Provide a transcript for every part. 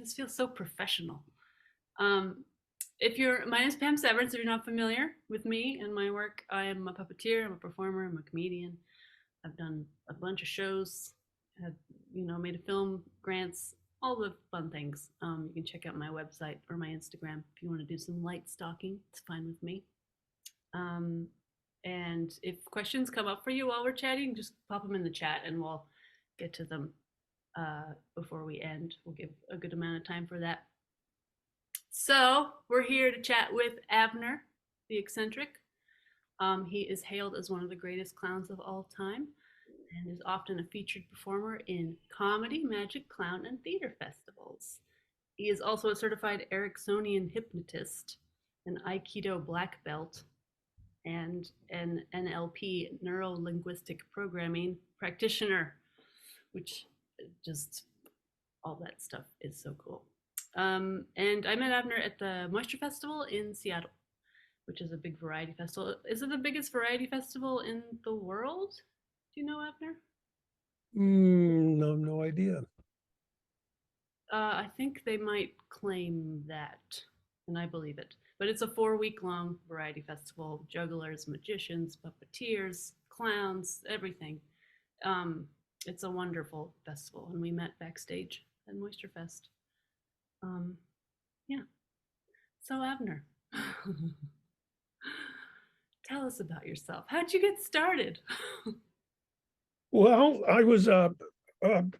This feels so professional. Um, my name is Pam Severance. If you're not familiar with me and my work, I am a puppeteer. I'm a performer. I'm a comedian. I've done a bunch of shows. Have made a film, grants, all the fun things. You can check out my website or my Instagram if you want to do some light stalking. It's fine with me. Um, and if questions come up for you while we're chatting, just pop them in the chat and we'll get to them before we end. We'll give a good amount of time for that. So we're here to chat with Avner the Eccentric. He is hailed as one of the greatest clowns of all time and is often a featured performer in comedy, magic, clown, and theater festivals. He is also a certified Ericksonian hypnotist, an Aikido black belt, and an NLP, Neuro linguistic programming practitioner, which just all that stuff is so cool. And I met Avner at the Moisture Festival in Seattle, which is a big variety festival. Is it the biggest variety festival in the world? Do you know, Avner? No, no idea. I think they might claim that, and I believe it. But it's a 4-week long variety festival. Jugglers, magicians, puppeteers, clowns, everything. It's a wonderful festival, and we met backstage at Moisture Fest. Yeah. So Avner, tell us about yourself. How'd you get started? Well, I was a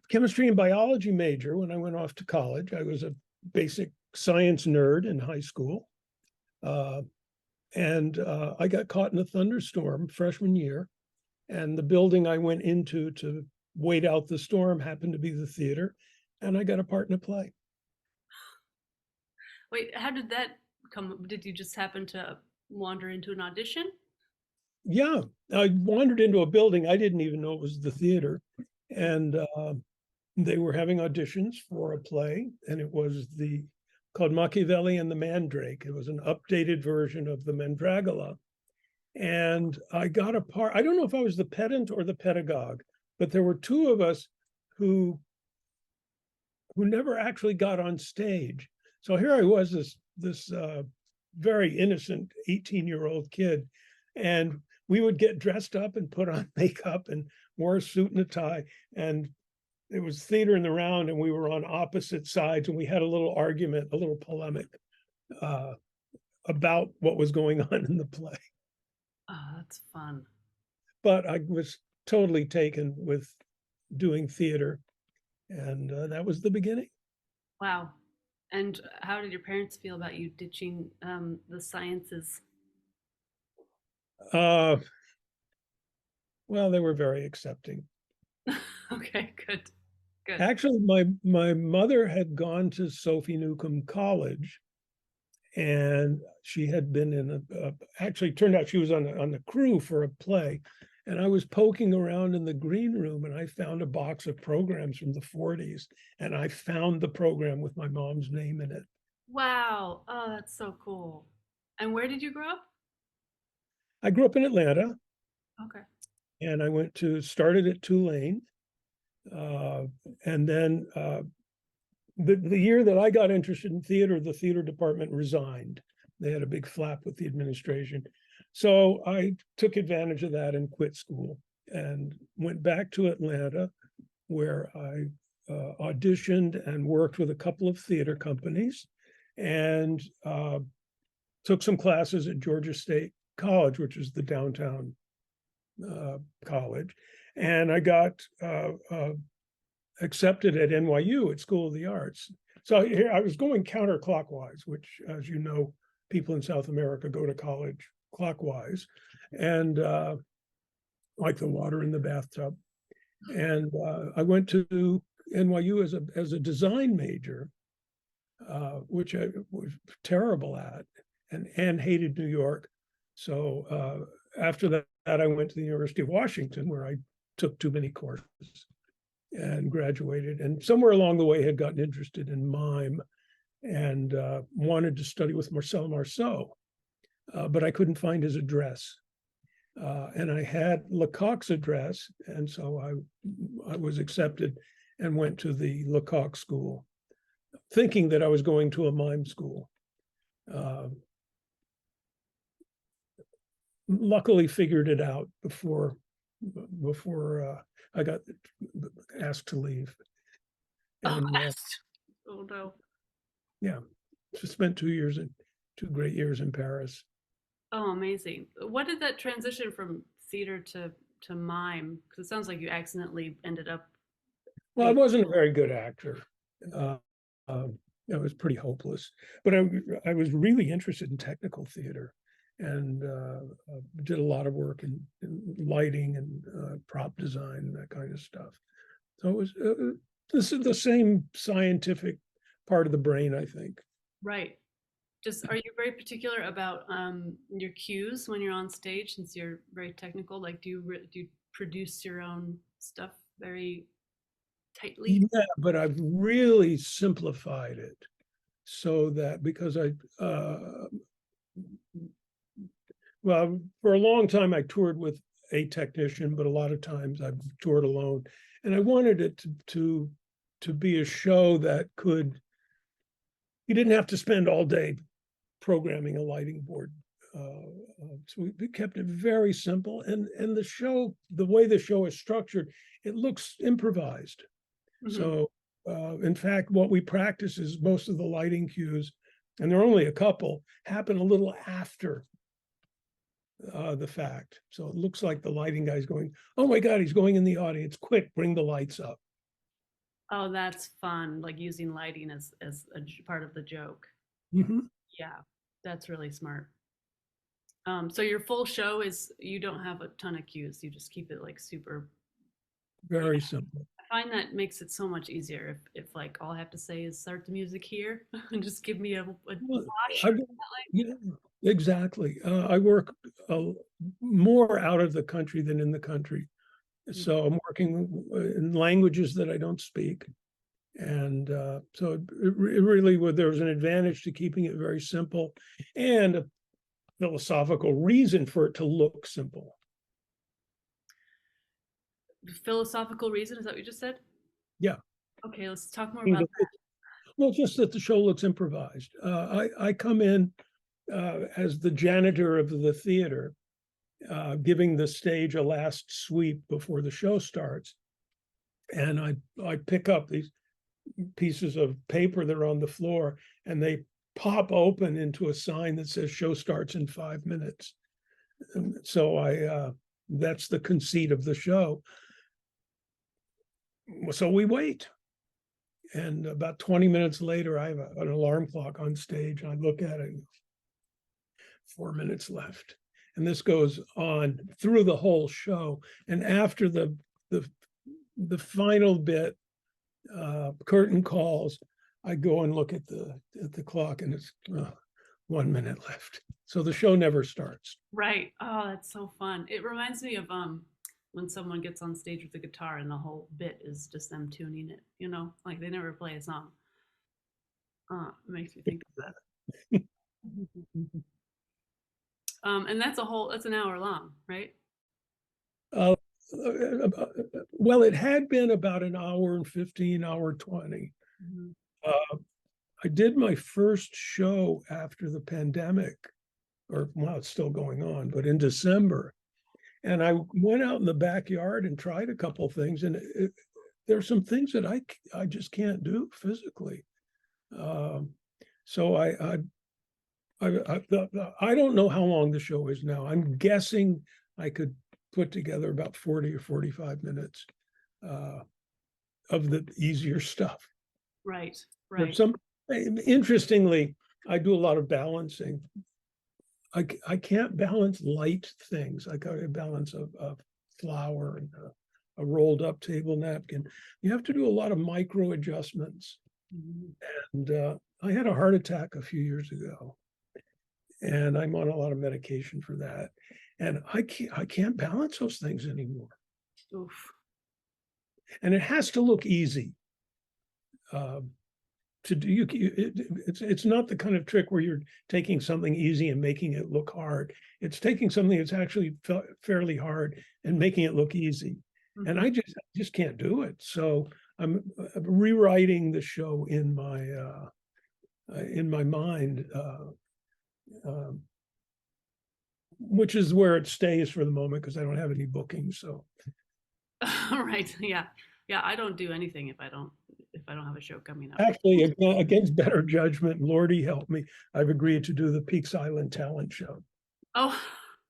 chemistry and biology major when I went off to college. I was a basic science nerd in high school. And I got caught in a thunderstorm freshman year. And the building I went into to wait out the storm happened to be the theater. And I got a part in a play. Wait, how did that come? Did you just happen to wander into an audition? Yeah, I wandered into a building. I didn't even know it was the theater. And they were having auditions for a play. And it was called Machiavelli and the Mandrake. It was an updated version of the Mandragola. And I got a part. I don't know if I was the pedant or the pedagogue, but there were two of us who never actually got on stage. So here I was, this very innocent 18-year-old kid, and we would get dressed up and put on makeup and wore a suit and a tie, and it was theater in the round, and we were on opposite sides, and we had a little argument, a little polemic about what was going on in the play. Oh, that's fun. But I was totally taken with doing theater, and that was the beginning. Wow. And how did your parents feel about you ditching the sciences? Well, they were very accepting. Okay, good. Good. Actually, my mother had gone to Sophie Newcomb College, and she had been in actually turned out she was on the crew for a play. And I was poking around in the green room, and I found a box of programs from the 40s, and I found the program with my mom's name in it. Wow. Oh, that's so cool. And where did you grow up? I grew up in Atlanta, Okay. and I started at Tulane, and then the year that I got interested in theater, the theater department resigned. They had a big flap with the administration. So I took advantage of that and quit school and went back to Atlanta, where I auditioned and worked with a couple of theater companies, and took some classes at Georgia State College, which is the downtown college. And I got accepted at NYU at School of the Arts. So here I was going counterclockwise, which, as you know, people in South America go to college clockwise, and like the water in the bathtub. And I went to NYU as a design major, which I was terrible at, and hated New York. So after that, I went to the University of Washington, where I took too many courses and graduated. And somewhere along the way, had gotten interested in mime and wanted to study with Marcel Marceau, but I couldn't find his address. And I had Lecoq's address, and so I was accepted and went to the Lecoq School. thinking that I was going to a mime school. Luckily figured it out before I got asked to leave. And oh no. yeah, so spent 2 great years in Paris. Oh, amazing. What did that transition from theater to mime? Because it sounds like you accidentally ended up Well, I being. wasn't a very good actor. Uh, I was pretty hopeless, but I was really interested in technical theater, and did a lot of work in lighting and prop design and that kind of stuff. So it was this is the same scientific part of the brain, I think. Right. Just are you very particular about your cues when you're on stage since you're very technical? Like, do you produce your own stuff very tightly? Yeah, but I've really simplified it so that because well, for a long time I toured with a technician, but a lot of times I've toured alone, and I wanted it to be a show that you didn't have to spend all day programming a lighting board. So we kept it very simple, and the way the show is structured, it looks improvised. Mhm. So, in fact, what we practice is most of the lighting cues, and there are only a couple, happen a little after the fact. So it looks like the lighting guy's going, "Oh my God, he's going in the audience! Quick, bring the lights up." Oh, that's fun. Like using lighting as part of the joke. Mhm. Yeah, that's really smart. So your full show is you don't have a ton of cues. You just keep it like super. Very simple. I find that makes it so much easier if like all I have to say is start the music here and just give me a Well, wash. I, yeah, exactly. I work more out of the country than in the country. So I'm working in languages that I don't speak. And so it really there was an advantage to keeping it very simple and a philosophical reason for it to look simple. Philosophical reason, is that what you just said? Yeah. Okay, let's talk more about that. Well, just that the show looks improvised. I come in as the janitor of the theater, giving the stage a last sweep before the show starts. And I pick up these pieces of paper that are on the floor, and they pop open into a sign that says show starts in 5 minutes. And so that's the conceit of the show. So we wait. And about 20 minutes later, I have an alarm clock on stage. I look at it, 4 minutes left. And this goes on through the whole show. And after the final bit, curtain calls, I go and look at the clock, and it's 1 minute left. So the show never starts. Right. Oh, that's so fun. It reminds me of when someone gets on stage with a guitar and the whole bit is just them tuning it, like they never play a song. It makes me think of that. And that's an hour long, right? Uh, well, it had been about an hour and 15, hour 20. Mhm. I did my first show after the pandemic, or well, it's still going on, but in December. And I went out in the backyard and tried a couple of things, and there's some things that I just can't do physically. So I don't know how long the show is now. I'm guessing I could put together about 40 or 45 minutes of the easier stuff. Right, But right. interestingly, I do a lot of balancing. I can't balance light things. I got to balance a flower and a rolled up table napkin. You have to do a lot of micro adjustments. Mhm. And I had a heart attack a few years ago, and I'm on a lot of medication for that. And I can't balance those things anymore. Oof. And it has to look easy. To do it's not the kind of trick where you're taking something easy and making it look hard. It's taking something that's actually fairly hard and making it look easy. And Mhm. I just can't do it. So I'm rewriting the show in my mind, which is where it stays for the moment because I don't have any bookings. So Right. Yeah. Yeah. I don't do anything if I don't have a show coming up. actually, against better judgment, Lordy help me, I've agreed to do the Peaks Island talent show. Oh,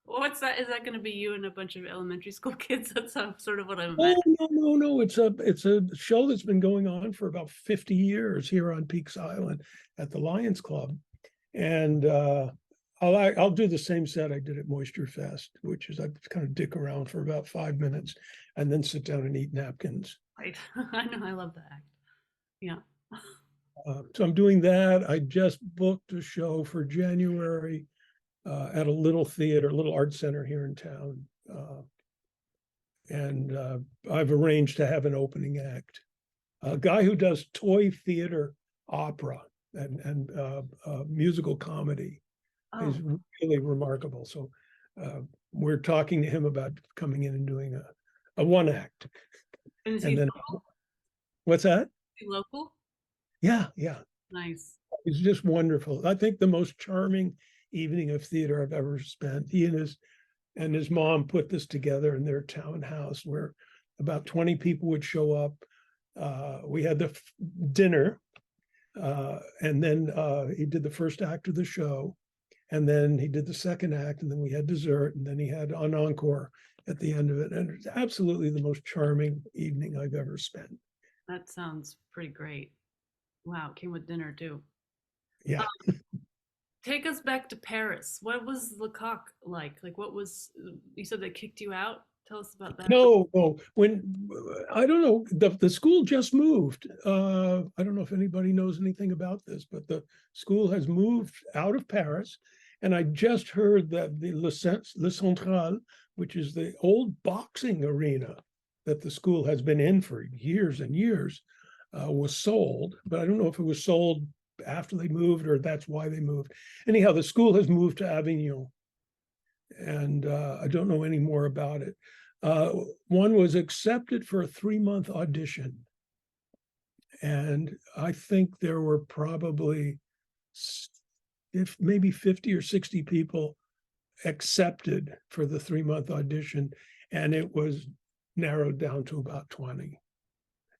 what's that? Is that going to be you and a bunch of elementary school kids? That's sort of what I'm Oh, imagining. no. It's a show that's been going on for about 50 years here on Peaks Island at the Lions Club. And I'll do the same set I did at Moisture Fest, which is I kind of dick around for about 5 minutes and then sit down and eat napkins. Right. I know. I love that act. Yeah. So I'm doing that. I just booked a show for January at a little theater, little art center here in town. And I've arranged to have an opening act. A guy who does toy theater opera and musical comedy is Oh, really remarkable. So we're talking to him about coming in and doing a one act. and is And he then local? what's that? Is he local? Yeah. Nice. It's just wonderful. I think the most charming evening of theater I've ever spent. He and his mom put this together in their townhouse where about 20 people would show up. We had the dinner, and then he did the first act of the show, and then he did the second act, and then we had dessert, and then he had an encore at the end of it. And it's absolutely the most charming evening I've ever spent. That sounds pretty great. Wow. It came with dinner too. Yeah. Take us back to Paris. What was Lecoq like? Like, what was, you said they kicked you out? Tell us about that. No. When I don't know, the school just moved. I don't know if anybody knows anything about this, but the school has moved out of Paris, and I just heard that the Le Central, which is the old boxing arena that the school has been in for years and years, was sold. But I don't know if it was sold after they moved or that's why they moved. Anyhow, the school has moved to Avignon, and I don't know any more about it. One was accepted for a 3-month audition, and I think there were probably maybe 50 or 60 people accepted for the 3-month audition, and it was narrowed down to about 20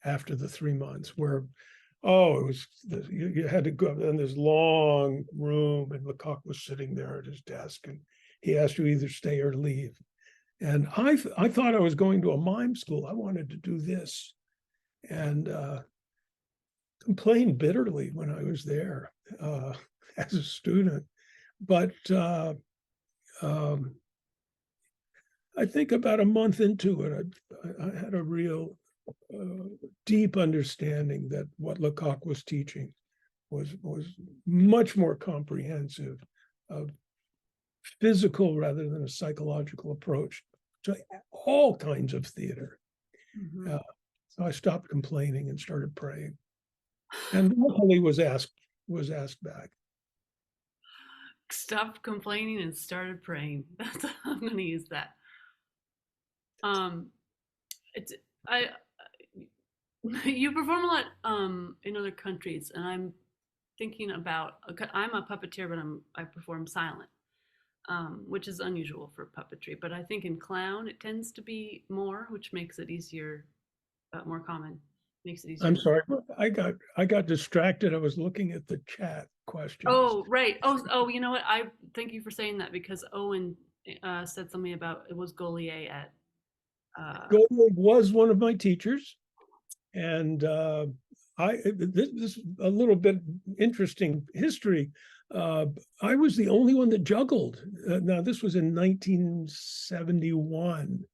after the 3 months, where it was you had to go in this long room, and Lecoq was sitting there at his desk, and he asked you either stay or leave. And I thought I was going to a mime school. I wanted to do this, and complained bitterly when I was there as a student. But I think about a month into it, I had a real deep understanding that what Lecoq was teaching was much more comprehensive, physical rather than a psychological approach to all kinds of theater. Mhm. So I stopped complaining and started praying, and luckily was asked back. Stopped complaining and started praying. That's I'm going to use that. Um, it's I you perform a lot in other countries, and I'm thinking about. I'm a puppeteer, but I perform silent, which is unusual for puppetry. But I think in clown it tends to be more, which makes it easier, more common. Makes it easier. I'm sorry, I got distracted. I was looking at the chat questions. Oh, right. Oh, you know what? I thank you for saying that because Owen said something about it was Gaullier at. Gaullier was one of my teachers, and this is a little bit interesting history. I was the only one that juggled. Now this was in 1971.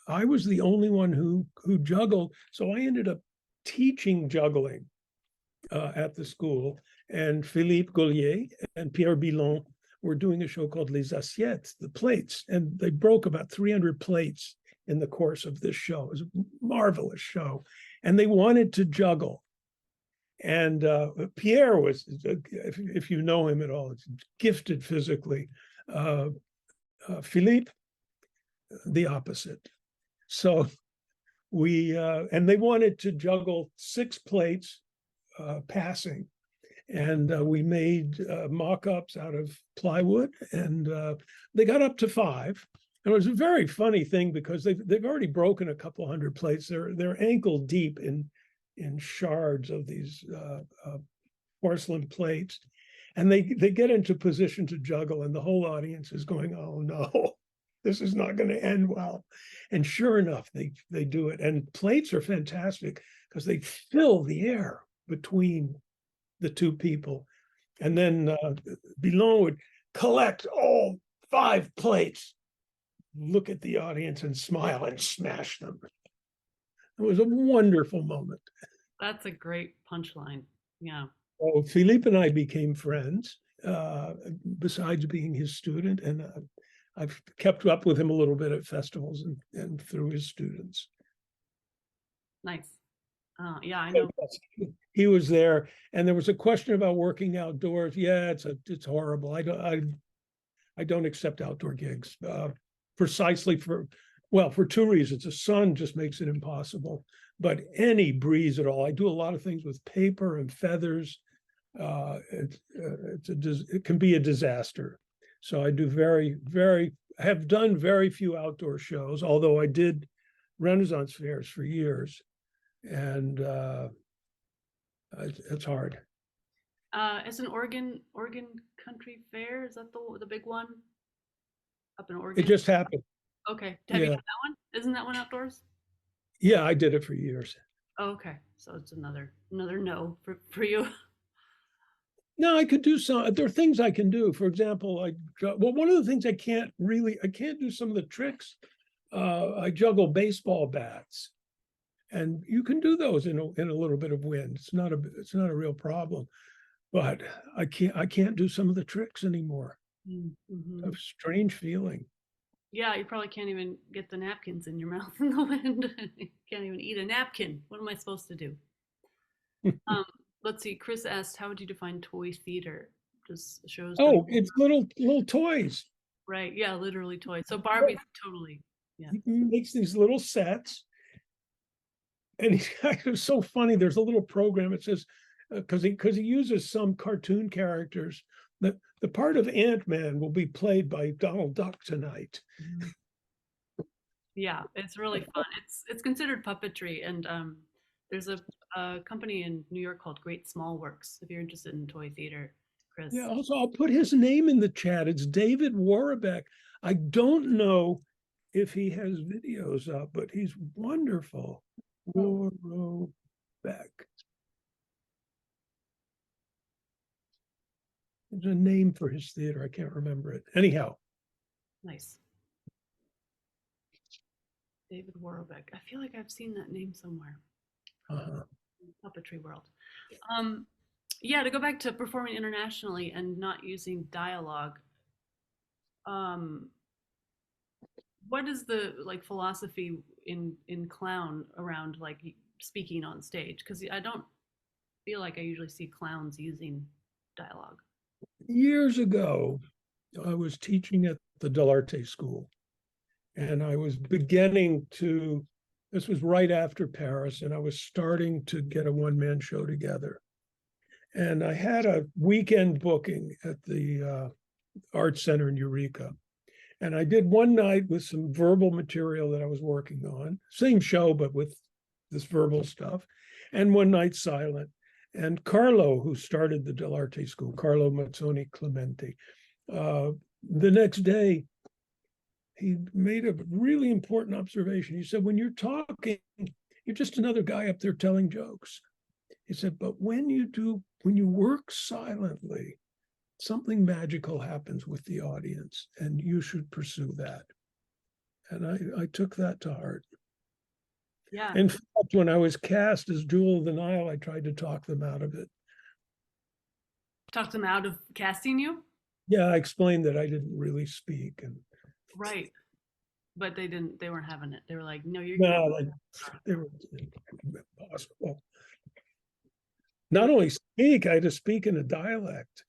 I was the only one who juggled, so I ended up teaching juggling at the school. And Phillipe Gaullier and Pierre Bilon were doing a show called Les Assiettes, the plates, and they broke about 300 plates in the course of this show. It was a marvelous show, and they wanted to juggle. And Pierre was, if you know him at all, it's gifted physically. Philippe, the opposite. So and they wanted to juggle 6 plates passing. And we made mock-ups out of plywood, and they got up to 5. And it was a very funny thing because they've already broken a couple hundred plates. They're ankle deep in shards of these porcelain plates, and they get into position to juggle, and the whole audience is going, "Oh no, this is not going to end well." And sure enough, they do it. And plates are fantastic because they fill the air between the 2 people. And then Billon would collect all 5 plates, look at the audience and smile and smash them. It was a wonderful moment. That's a great punchline. Yeah. So Phillipe and I became friends, besides being his student, and I've kept up with him a little bit at festivals and through his students. Nice. Yeah, I know. He was there, and there was a question about working outdoors. Yeah, it's horrible. I don't accept outdoor gigs, precisely for 2 reasons. The sun just makes it impossible, but any breeze at all. I do a lot of things with paper and feathers. It can be a disaster. So I do have done very few outdoor shows, although I did Renaissance fairs for years, and it's hard. It's an Oregon Country Fair. Is that the big one up in Oregon? It just happened. Okay. Have you done that one? Isn't that one outdoors? Yeah, I did it for years. Oh, okay. So it's another no for you. No, I could do some. There are things I can do. For example, one of the things I can't do some of the tricks. I juggle baseball bats, and you can do those in a little bit of wind. It's not a real problem, but I can't do some of the tricks anymore. Mm-hmm. A strange feeling. Yeah, you probably can't even get the napkins in your mouth in the wind. You can't even eat a napkin. What am I supposed to do? Let's see. Chris asked, "How would you define toy theater?" Just shows. Oh, it's little toys. Right. Yeah, literally toys. So Barbie's totally. Yeah. He makes these little sets, and it was so funny. There's a little program. It says because he uses some cartoon characters. The part of Ant-Man will be played by Donald Duck tonight. Yeah, it's really fun. It's considered puppetry, and there's a company in New York called Great Small Works. If you're interested in toy theater, Chris. Yeah. Also, I'll put his name in the chat. It's David Warbeck. I don't know if he has videos up, but he's wonderful. Warbeck. There's a name for his theater. I can't remember it. Anyhow. Nice. David Warbeck. I feel like I've seen that name somewhere. Puppetry world. Yeah, to go back to performing internationally and not using dialogue. What is the philosophy in clown around speaking on stage? Because I don't feel like I usually see clowns using dialogue. Years ago, I was teaching at the Dell'Arte school, and I was this was right after Paris, and I was starting to get a one-man show together. And I had a weekend booking at the Art Center in Eureka. And I did one night with some verbal material that I was working on, same show, but with this verbal stuff, and one night silent. And Carlo, who started the Dell'Arte school, Carlo Mazzoni Clementi, the next day, he made a really important observation. He said, when you're talking, you're just another guy up there telling jokes. He said, but when you work silently, something magical happens with the audience, and you should pursue that. And I took that to heart. Yeah. In fact, when I was cast as Jewel of the Nile, I tried to talk them out of it. Talk them out of casting you? Yeah, I explained that I didn't really speak. Right. But they weren't having it. They were like, no, you're they were impossible. Not only speak, I had to speak in a dialect.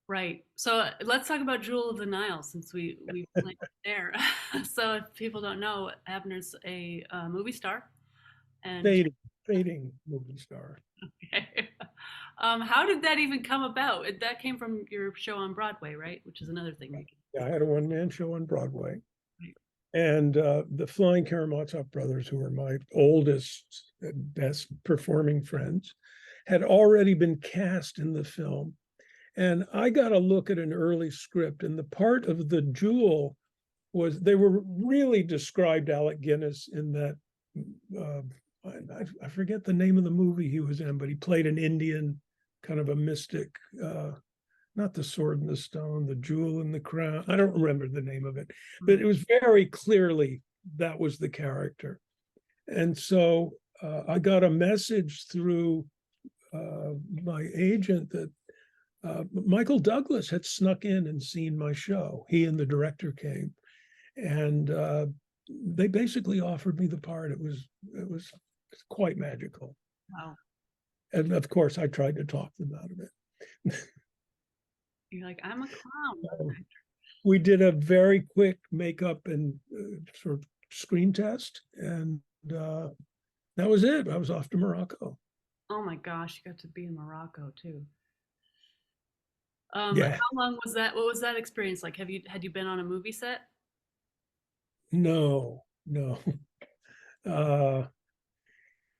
Right. So let's talk about Jewel of the Nile since we landed there. So if people don't know, Abner's a movie star, and Fading, fading movie star. okay. How did that even come about? That came from your show on Broadway, right? Which is another thing we can. Yeah, I had a one-man show on Broadway. Right. And the Flying Karamazov brothers, who are my oldest and best performing friends, had already been cast in the film. And I got a look at an early script, and the part of the jewel was, they were really described Alec Guinness in that, uh, I forget the name of the movie he was in, but he played an Indian, kind of a mystic, not the sword and the stone, the jewel and the crown. I don't remember the name of it, but it was very clearly that was the character. And so I got a message through my agent that Michael Douglas had snuck in and seen my show. He and the director came, and they basically offered me the part. It was quite magical. Wow. And of course, I tried to talk them out of it. You're like, I'm a clown. We did a very quick makeup and sort of screen test, and that was it. I was off to Morocco. Oh my gosh, you got to be in Morocco too. Yeah, How long was that? What was that experience like? Had you been on a movie set? no, no. Uh,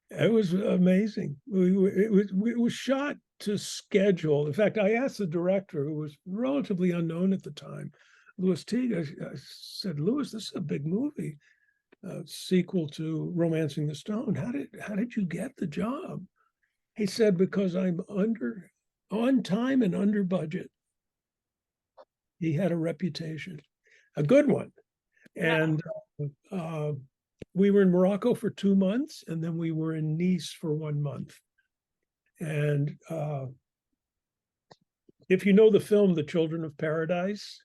it was amazing. It was shot to schedule. In fact, I asked the director, who was relatively unknown at the time, Louis Teague. I said, Louis, this is a big movie, sequel to Romancing the Stone. How did you get the job? He said, because I'm on time and under budget. He had a reputation, a good one. Yeah. And we were in Morocco for 2 months, and then we were in Nice for 1 month. And if you know the film, The Children of Paradise,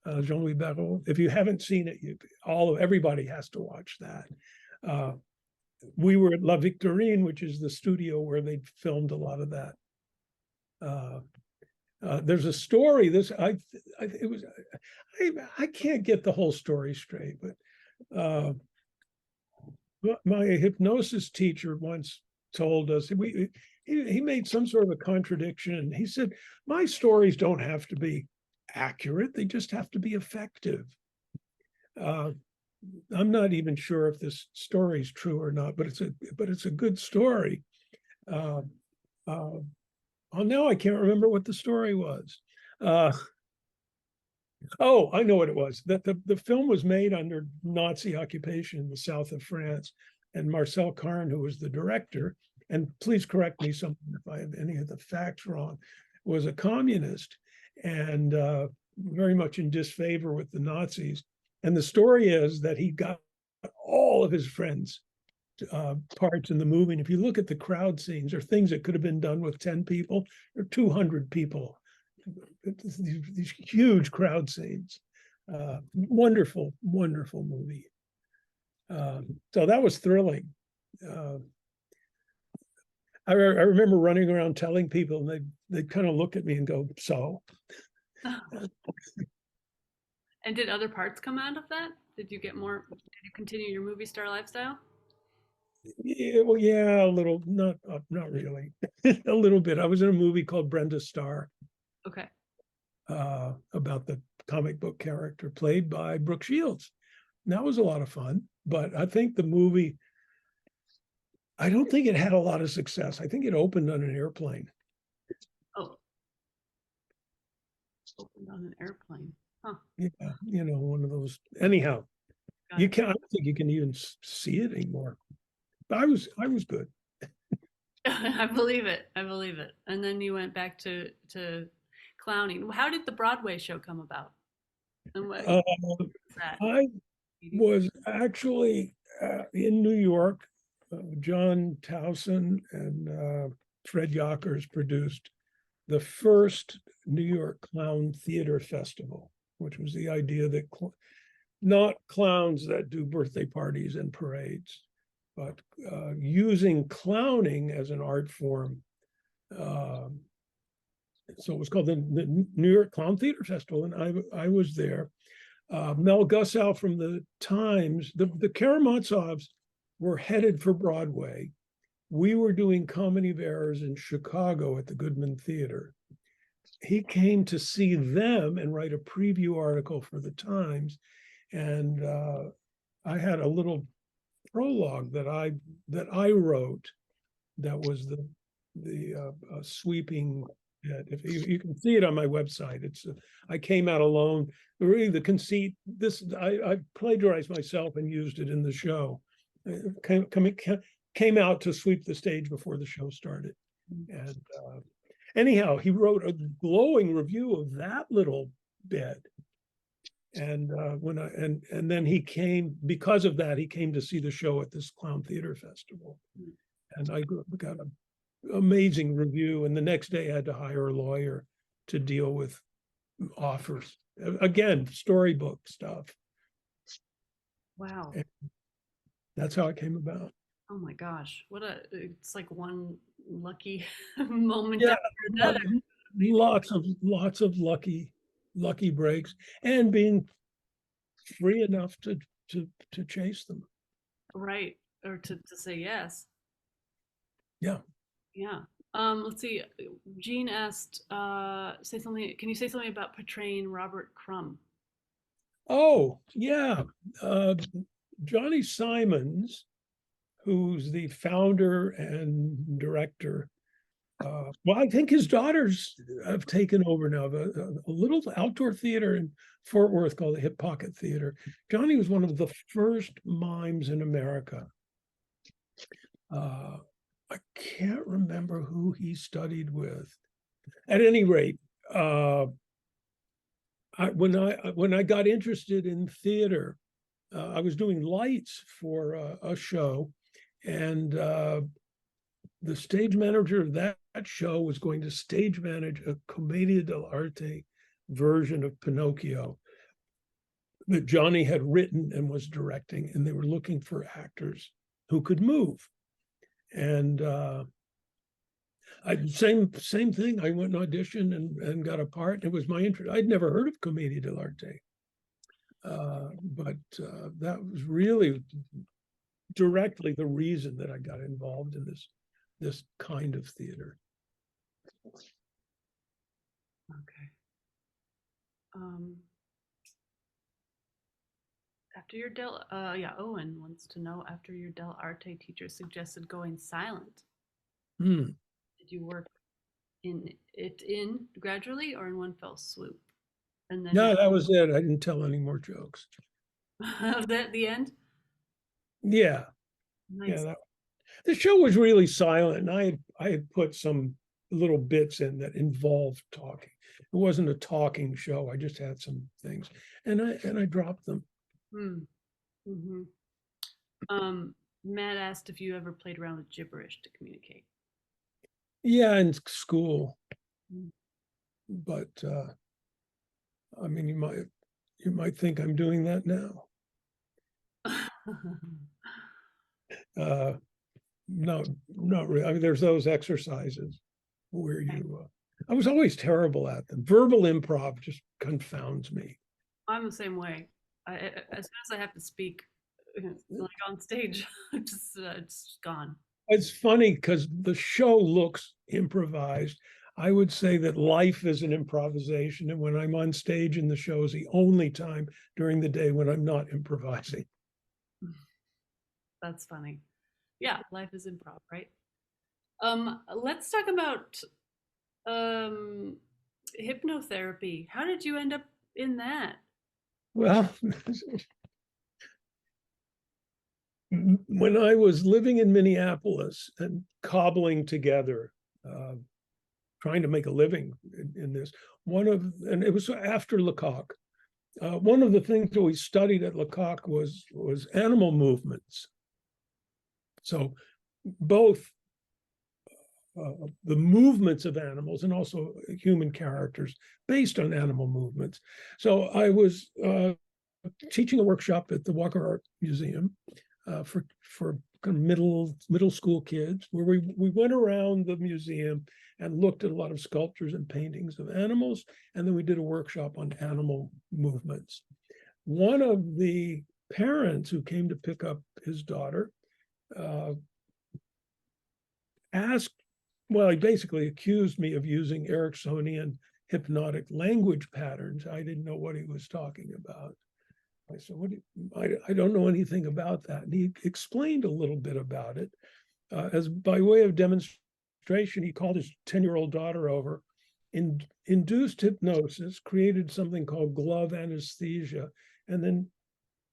Jean-Louis Barrault, if you haven't seen it, everybody has to watch that. We were at La Victorine, which is the studio where they filmed a lot of that. There's a story. I can't get the whole story straight, but my hypnosis teacher once told us, he made some sort of a contradiction. He said, my stories don't have to be accurate; they just have to be effective. I'm not even sure if this story is true or not, but it's a good story. Oh, now I can't remember what the story was. Oh, I know what it was. That the film was made under Nazi occupation in the south of France, and Marcel Carne, who was the director, and please correct me if I have any of the facts wrong, was a communist and very much in disfavor with the Nazis. And the story is that he got all of his friends parts in the movie. And if you look at the crowd scenes, or things that could have been done with 10 people or 200 people, these huge crowd scenes. Wonderful, wonderful movie. So that was thrilling. I remember running around telling people, and they'd kind of look at me and go, so. And did other parts come out of that? Did you continue your movie star lifestyle? Yeah, well, yeah, a little, not really, a little bit. I was in a movie called Brenda Starr, Okay. about the comic book character played by Brooke Shields. And that was a lot of fun, but I think the movie, I don't think it had a lot of success. I think it opened on an airplane. Oh, opened on an airplane. Huh. Yeah, one of those. Anyhow, Got I it. don't think you can even see it anymore. But I was good. I believe it. I believe it. And then you went back to clowning. How did the Broadway show come about? And what Uh, was that? I was actually in New York. John Towson and Fred Yockers produced the first New York Clown Theater Festival, which was the idea that not clowns that do birthday parties and parades, but using clowning as an art form So it was called the New York Clown Theater Festival, and I was there. Mel Gussow from the Times, the Karamazovs were headed for Broadway. We were doing Comedy of Errors in Chicago at the Goodman Theater. He came to see them and write a preview article for the Times, and I had a little prologue that I wrote that was the sweeping. If you can see it on my website, it's I came out alone. Really, the conceit. I plagiarized myself and used it in the show. Came out to sweep the stage before the show started, and anyhow, he wrote a glowing review of that little bit. And and then he came, because of that, he came to see the show at this Clown Theater Festival, and I got an amazing review. And the next day, I had to hire a lawyer to deal with offers. Again, storybook stuff. Wow. And that's how it came about. Oh my gosh. It's like one lucky moment Yeah, after another. lots of lucky breaks, and being free enough to chase them. Right. Or to say yes. Yeah. Yeah. Let's see. Jean asked, say something. Can you say something about portraying Robert Crumb? Oh, yeah. Johnny Simons, who's the founder and director. Well, I think his daughters have taken over now. A little outdoor theater in Fort Worth called the Hip Pocket Theater. Johnny was one of the first mimes in America. I can't remember who he studied with. At any rate, when I got interested in theater, I was doing lights for a show, and the stage manager of that show was going to stage manage a Commedia dell'Arte version of Pinocchio that Johnny had written and was directing, and they were looking for actors who could move. And same thing. I went and auditioned and got a part. It was my interest. I'd never heard of Commedia dell'Arte, but that was really directly the reason that I got involved in this kind of theater. Okay. After your Owen wants to know, after your Dell'Arte teacher suggested going silent, did you work in gradually or in one fell swoop? And then No, that was it. I didn't tell any more jokes. Was that the end? Yeah. Nice. Yeah, the show was really silent, and I had put some little bits in that involved talking. It wasn't a talking show. I just had some things, and I dropped them. Mm-hmm. Matt asked if you ever played around with gibberish to communicate. Yeah, in school, but I mean, you might think I'm doing that now. No, not really. I mean, there's those exercises where you. I was always terrible at them. Verbal improv just confounds me. I'm the same way. As soon as I have to speak, like on stage, it's gone. It's funny because the show looks improvised. I would say that life is an improvisation, and when I'm on stage in the show is the only time during the day when I'm not improvising. That's funny. Yeah, life is improv, right? Let's talk about hypnotherapy. How did you end up in that? Well, when I was living in Minneapolis and cobbling together, trying to make a living in this, and it was after Lecoq. One of the things that we studied at Lecoq was animal movements. So both the movements of animals and also human characters based on animal movements. So I was teaching a workshop at the Walker Art Museum for kind of middle school kids, where we went around the museum and looked at a lot of sculptures and paintings of animals, and then we did a workshop on animal movements. One of the parents who came to pick up his daughter he basically accused me of using Ericksonian hypnotic language patterns. I didn't know what he was talking about. I said, I don't know anything about that. And he explained a little bit about it. As by way of demonstration, he called his 10-year-old daughter over, induced hypnosis, created something called glove anesthesia, and then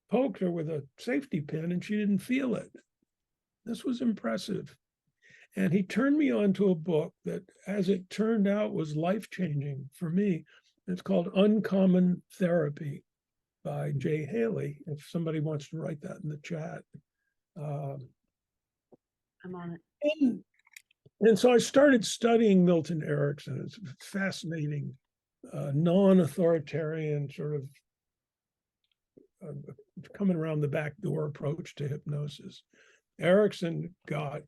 poked her with a safety pin, and she didn't feel it. This was impressive. And he turned me on to a book that, as it turned out, was life-changing for me. It's called Uncommon Therapy by Jay Haley, if somebody wants to write that in the chat. I'm on it. And so I started studying Milton Erickson. It's fascinating, non-authoritarian sort of coming around the back door approach to hypnosis. Erickson got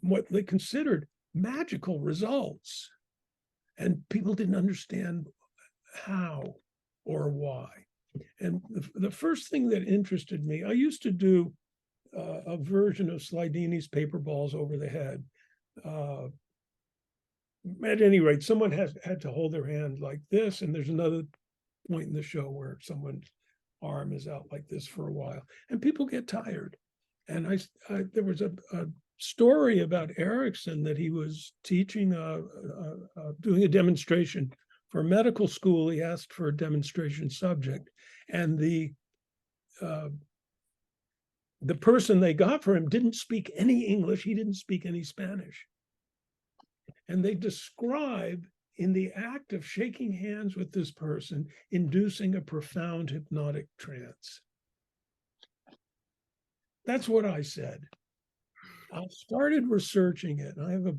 what they considered magical results, and people didn't understand how or why. And the first thing that interested me, I used to do a version of Slidini's paper balls over the head. At any rate, someone had to hold their hand like this, and there's another point in the show where someone's arm is out like this for a while, and people get tired. And there was a story about Erickson that he was teaching, doing a demonstration for medical school. He asked for a demonstration subject, and the person they got for him didn't speak any English. He didn't speak any Spanish. And they describe, in the act of shaking hands with this person, inducing a profound hypnotic trance. That's what I said. I started researching it. I have a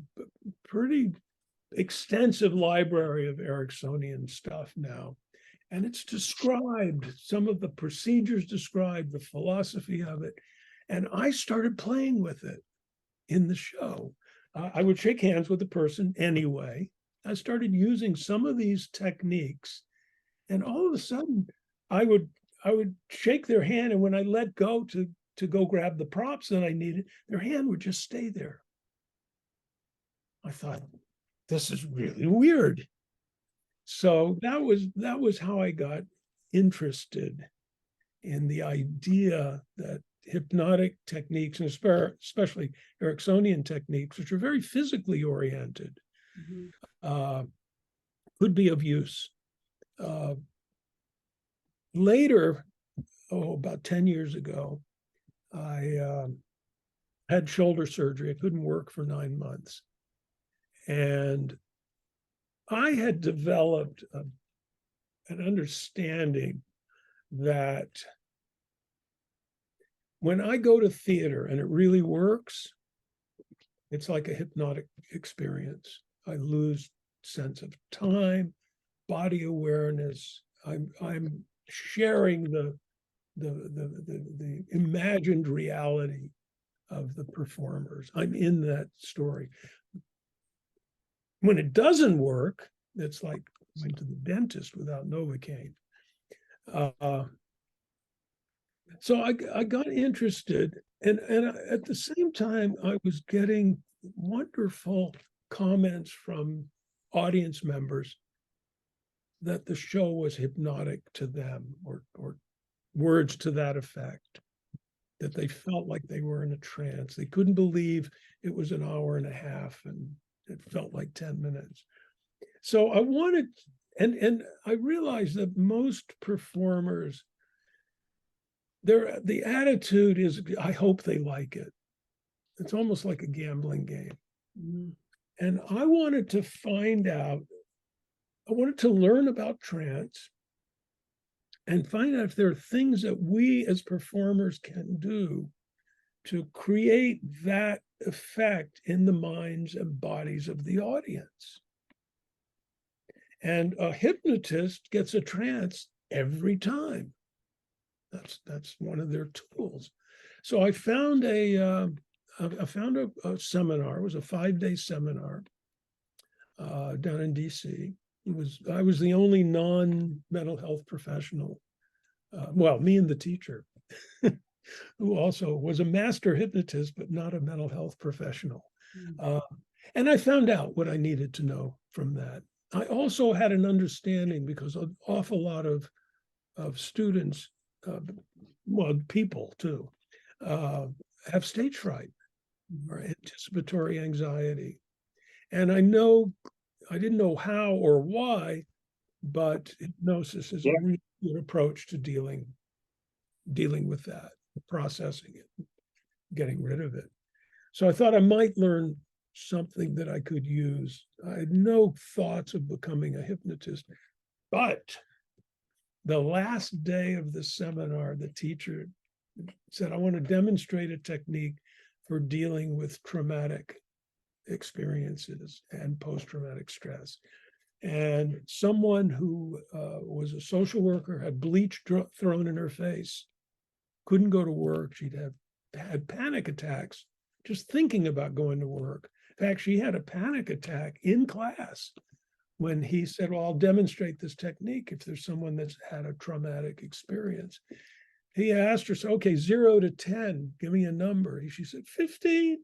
pretty extensive library of Ericksonian stuff now. And it's described, some of the procedures described, the philosophy of it. And I started playing with it in the show. I would shake hands with the person anyway. I started using some of these techniques, and all of a sudden I would shake their hand, and when I let go to go grab the props that I needed, their hand would just stay there. I thought, this is really weird. So that was how I got interested in the idea that hypnotic techniques, and especially Ericksonian techniques, which are very physically oriented, could be of use. Later, about 10 years ago, I had shoulder surgery. I couldn't work for 9 months. And I had developed an understanding that when I go to theater and it really works, it's like a hypnotic experience. I lose sense of time, body awareness. I'm sharing the imagined reality of the performers. I'm in that story. When it doesn't work, it's like going to the dentist without Novocaine. So I got interested, and at the same time, I was getting wonderful comments from audience members that the show was hypnotic to them, or words to that effect, that they felt like they were in a trance. They couldn't believe it was an hour and a half, and it felt like 10 minutes. So I wanted, and I realized that most performers, the attitude is, I hope they like it. It's almost like a gambling game. And I wanted to find out, I wanted to learn about trance and find out if there are things that we as performers can do to create that effect in the minds and bodies of the audience. And a hypnotist gets a trance every time. That's one of their tools. So I found a seminar. It was a 5-day seminar down in DC. I was the only non-mental health professional. Well, me and the teacher, who also was a master hypnotist, but not a mental health professional. Mm. And I found out what I needed to know from that. I also had an understanding, because an awful lot of students, well, people too, have stage fright or anticipatory anxiety. And I didn't know how or why, but hypnosis is a really good approach to dealing with that, processing it, getting rid of it. So I thought I might learn something that I could use. I had no thoughts of becoming a hypnotist, but the last day of the seminar, the teacher said, I want to demonstrate a technique for dealing with traumatic experiences and post-traumatic stress. And someone who was a social worker, had bleach thrown in her face, couldn't go to work. She'd had panic attacks just thinking about going to work. In fact, she had a panic attack in class when he said, well, I'll demonstrate this technique if there's someone that's had a traumatic experience. He asked her, so, okay, 0 to 10, give me a number. She said, 15.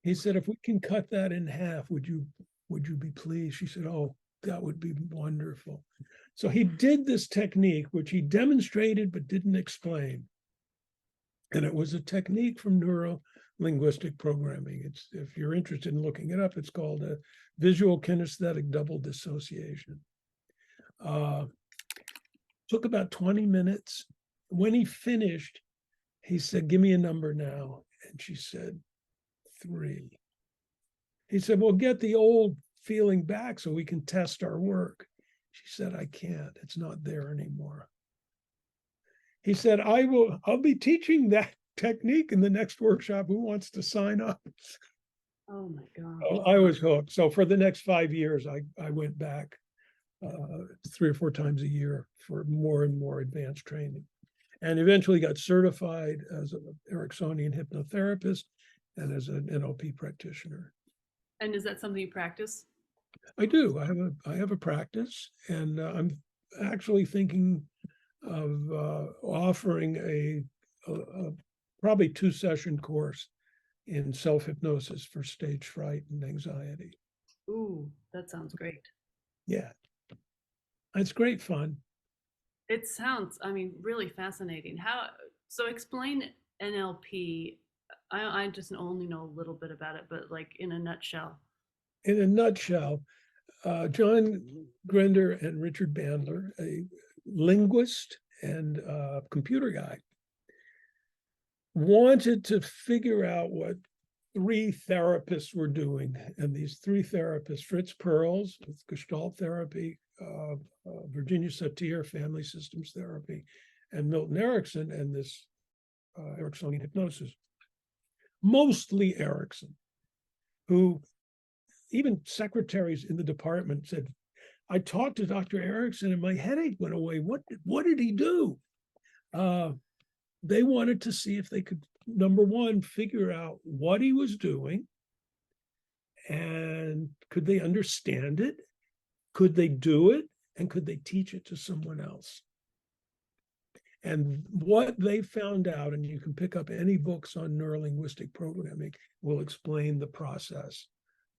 He said, if we can cut that in half, would you be pleased? She said, oh, that would be wonderful. So he did this technique, which he demonstrated but didn't explain. And it was a technique from Neuro linguistic programming. If you're interested in looking it up, it's called a visual kinesthetic double dissociation. Took about 20 minutes. When he finished, he said, give me a number now. And she said, 3. He said, well, get the old feeling back so we can test our work. She said, I can't. It's not there anymore. He said, I'll be teaching that technique in the next workshop. Who wants to sign up? Oh my God. So I was hooked. So for the next 5 years, I went back 3 or 4 times a year for more and more advanced training, and eventually got certified as an Ericksonian hypnotherapist and as an NLP practitioner. And is that something you practice? I do. I have a practice, and I'm actually thinking of offering a probably 2-session course in self-hypnosis for stage fright and anxiety. Ooh, that sounds great. Yeah, it's great fun. It sounds, I mean, really fascinating. So explain NLP. I just only know a little bit about it, but like in a nutshell. In a nutshell, John Grinder and Richard Bandler, a linguist and computer guy, wanted to figure out what 3 therapists were doing. And these 3 therapists, Fritz Perls with Gestalt therapy, Virginia Satir, family systems therapy, and Milton Erickson and this Ericksonian hypnosis, mostly Erickson, who even secretaries in the department said, I talked to Dr. Erickson and my headache went away. What did he do? They wanted to see if they could, number one, figure out what he was doing, and could they understand it? Could they do it? And could they teach it to someone else? And what they found out, and you can pick up any books on neurolinguistic programming, will explain the process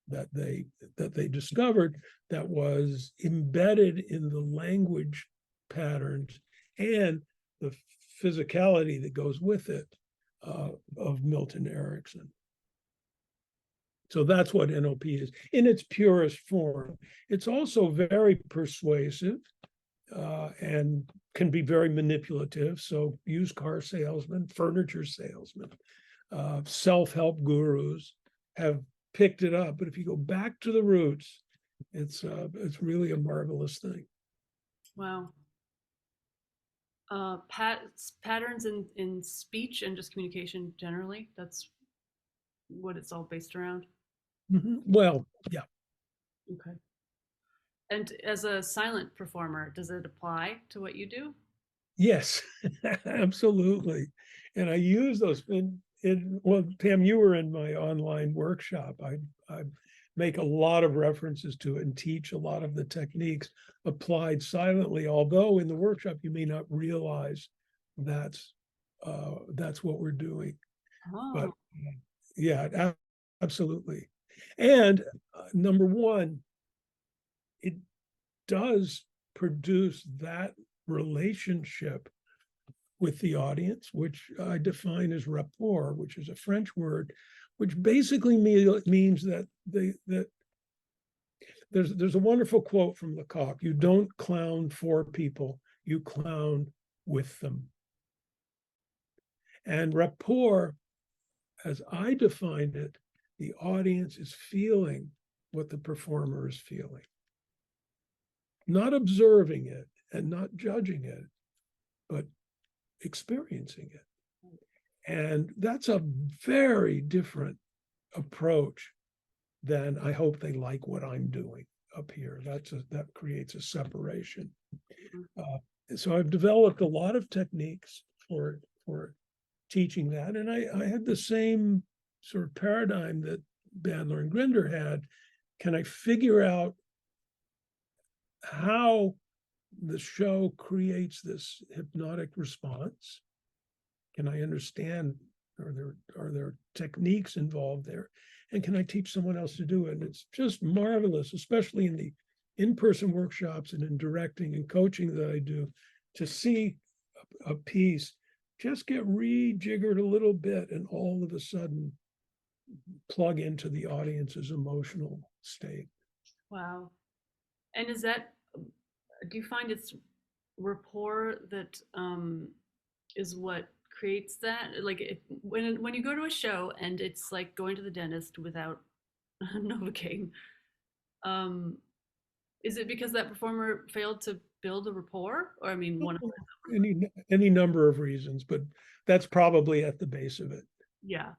that they discovered that was embedded in the language patterns and the physicality that goes with it of Milton Erickson. So that's what NLP is in its purest form. It's also very persuasive and can be very manipulative. So used car salesmen, furniture salesmen, self-help gurus have picked it up. But if you go back to the roots, it's really a marvelous thing. Wow. Patterns in speech and just communication generally. That's what it's all based around. Mm-hmm. Well, yeah. Okay. And as a silent performer, does it apply to what you do? Yes, absolutely. And I use those well, Pam, you were in my online workshop. I make a lot of references to it and teach a lot of the techniques applied silently, although in the workshop you may not realize that's what we're doing. But Oh, yeah, absolutely. And number one, it does produce that relationship with the audience, which I define as rapport, which is a French word, which basically means that there's a wonderful quote from Lecoq: "You don't clown for people, you clown with them." And rapport, as I defined it, the audience is feeling what the performer is feeling, not observing it and not judging it, but experiencing it. And that's a very different approach than "I hope they like what I'm doing up here." That creates a separation. So I've developed a lot of techniques for teaching that, and I had the same sort of paradigm that Bandler and Grinder had. Can I figure out how the show creates this hypnotic response? Can I understand, are there techniques involved there? And can I teach someone else to do it? And it's just marvelous, especially in the in-person workshops and in directing and coaching that I do, to see a piece just get rejiggered a little bit and all of a sudden plug into the audience's emotional state. wow. And is that, do you find it's rapport that is what creates that? Like when you go to a show and it's like going to the dentist without Novocaine, um, is it because that performer failed to build a rapport? Or I mean, one of them. Any number of reasons, but that's probably at the base of it. Yeah.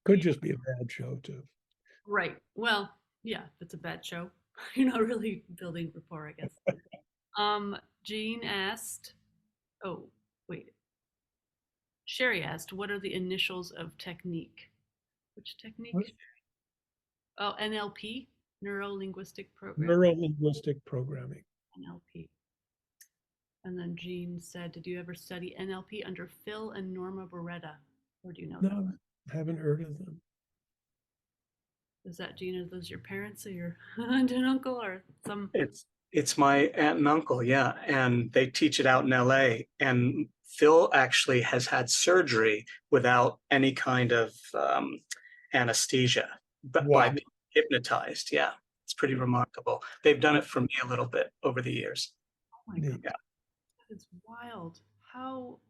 Could Yeah. just be a bad show too. Right. Well, yeah, if it's a bad show, you're not really building rapport, I guess. Jean asked, oh, wait. Sherry asked, what are the initials of technique? Which technique? Oh, NLP, Neuro Linguistic Program. Neuro-linguistic programming. NLP. And then Jean said, did you ever study NLP under Phil and Norma Beretta? Or do you know them? No, I haven't heard of them. Is that, Jean, are those your parents or your aunt and uncle or some? It's my aunt and uncle, yeah, and they teach it out in LA. And Phil actually has had surgery without any kind of anesthesia, but Wow. by being hypnotized. Yeah, it's pretty remarkable. They've done it for me a little bit over the years. Oh my God, Yeah. that is wild. How?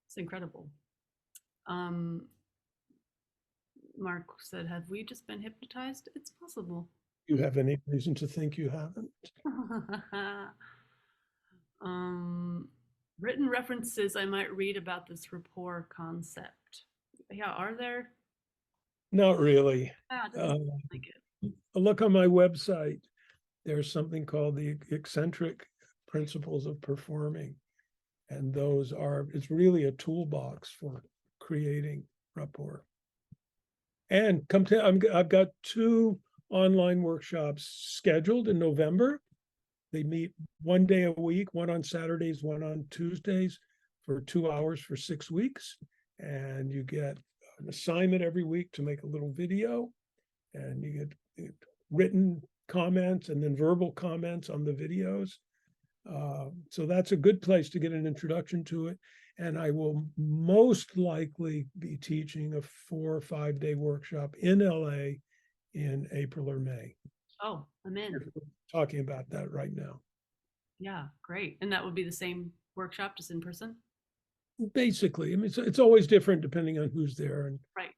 It's incredible. Mark said, have we just been hypnotized? It's possible. You have any reason to think you haven't? Written references I might read about this rapport concept. Yeah, are there? Not really. Ah, it doesn't sound like it. Look on my website. There's something called the Eccentric Principles of Performing. And it's really a toolbox for creating rapport. And I've got 2 online workshops scheduled in November. They meet one day a week, one on Saturdays, one on Tuesdays, for 2 hours for 6 weeks. And you get an assignment every week to make a little video, and you get written comments and then verbal comments on the videos. So that's a good place to get an introduction to it. And I will most likely be teaching a 4 or 5 day workshop in LA in April or May. Oh, I'm in. We're talking about that right now. Yeah, great. And that would be the same workshop, just in person? Basically, I mean, it's always different depending on who's there and Right.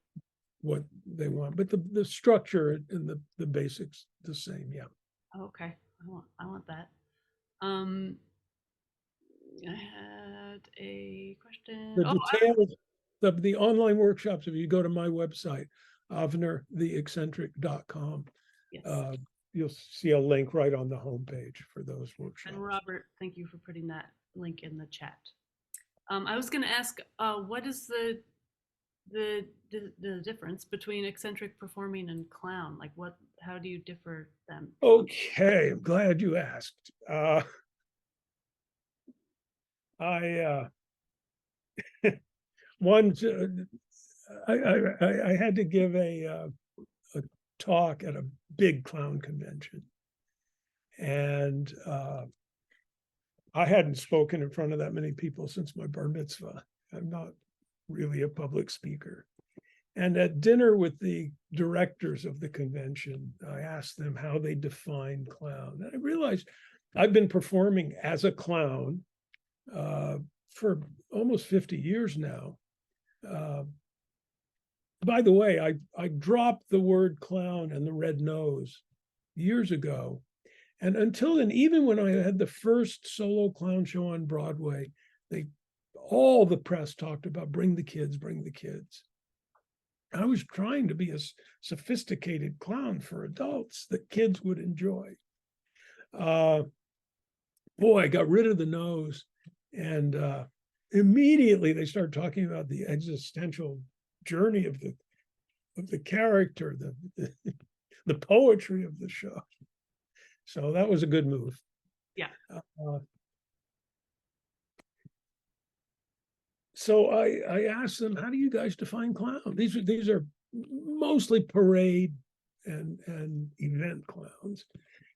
what they want, but the structure and the basics the same. Yeah. Oh, okay. I want that. I had a question. The details of the online workshops, if you go to my website, avnertheeccentric.com, Yes. You'll see a link right on the homepage for those workshops. And Robert, thank you for putting that link in the chat. I was going to ask, what is the difference between eccentric performing and clown? Like, how do you differ them? Okay, I'm glad you asked. I had to give a talk at a big clown convention, and I hadn't spoken in front of that many people since my bar mitzvah. I'm not really a public speaker. And at dinner with the directors of the convention, I asked them how they define clown. And I realized I've been performing as a clown for almost 50 years now. By the way, I dropped the word clown and the red nose years ago. And until then, even when I had the first solo clown show on Broadway, all the press talked about bring the kids, bring the kids. I was trying to be a sophisticated clown for adults that kids would enjoy. Boy, I got rid of the nose, and immediately they started talking about the existential journey of the character, the poetry of the show. So that was a good move. Yeah. So I asked them, how do you guys define clown? These are mostly parade and event clowns,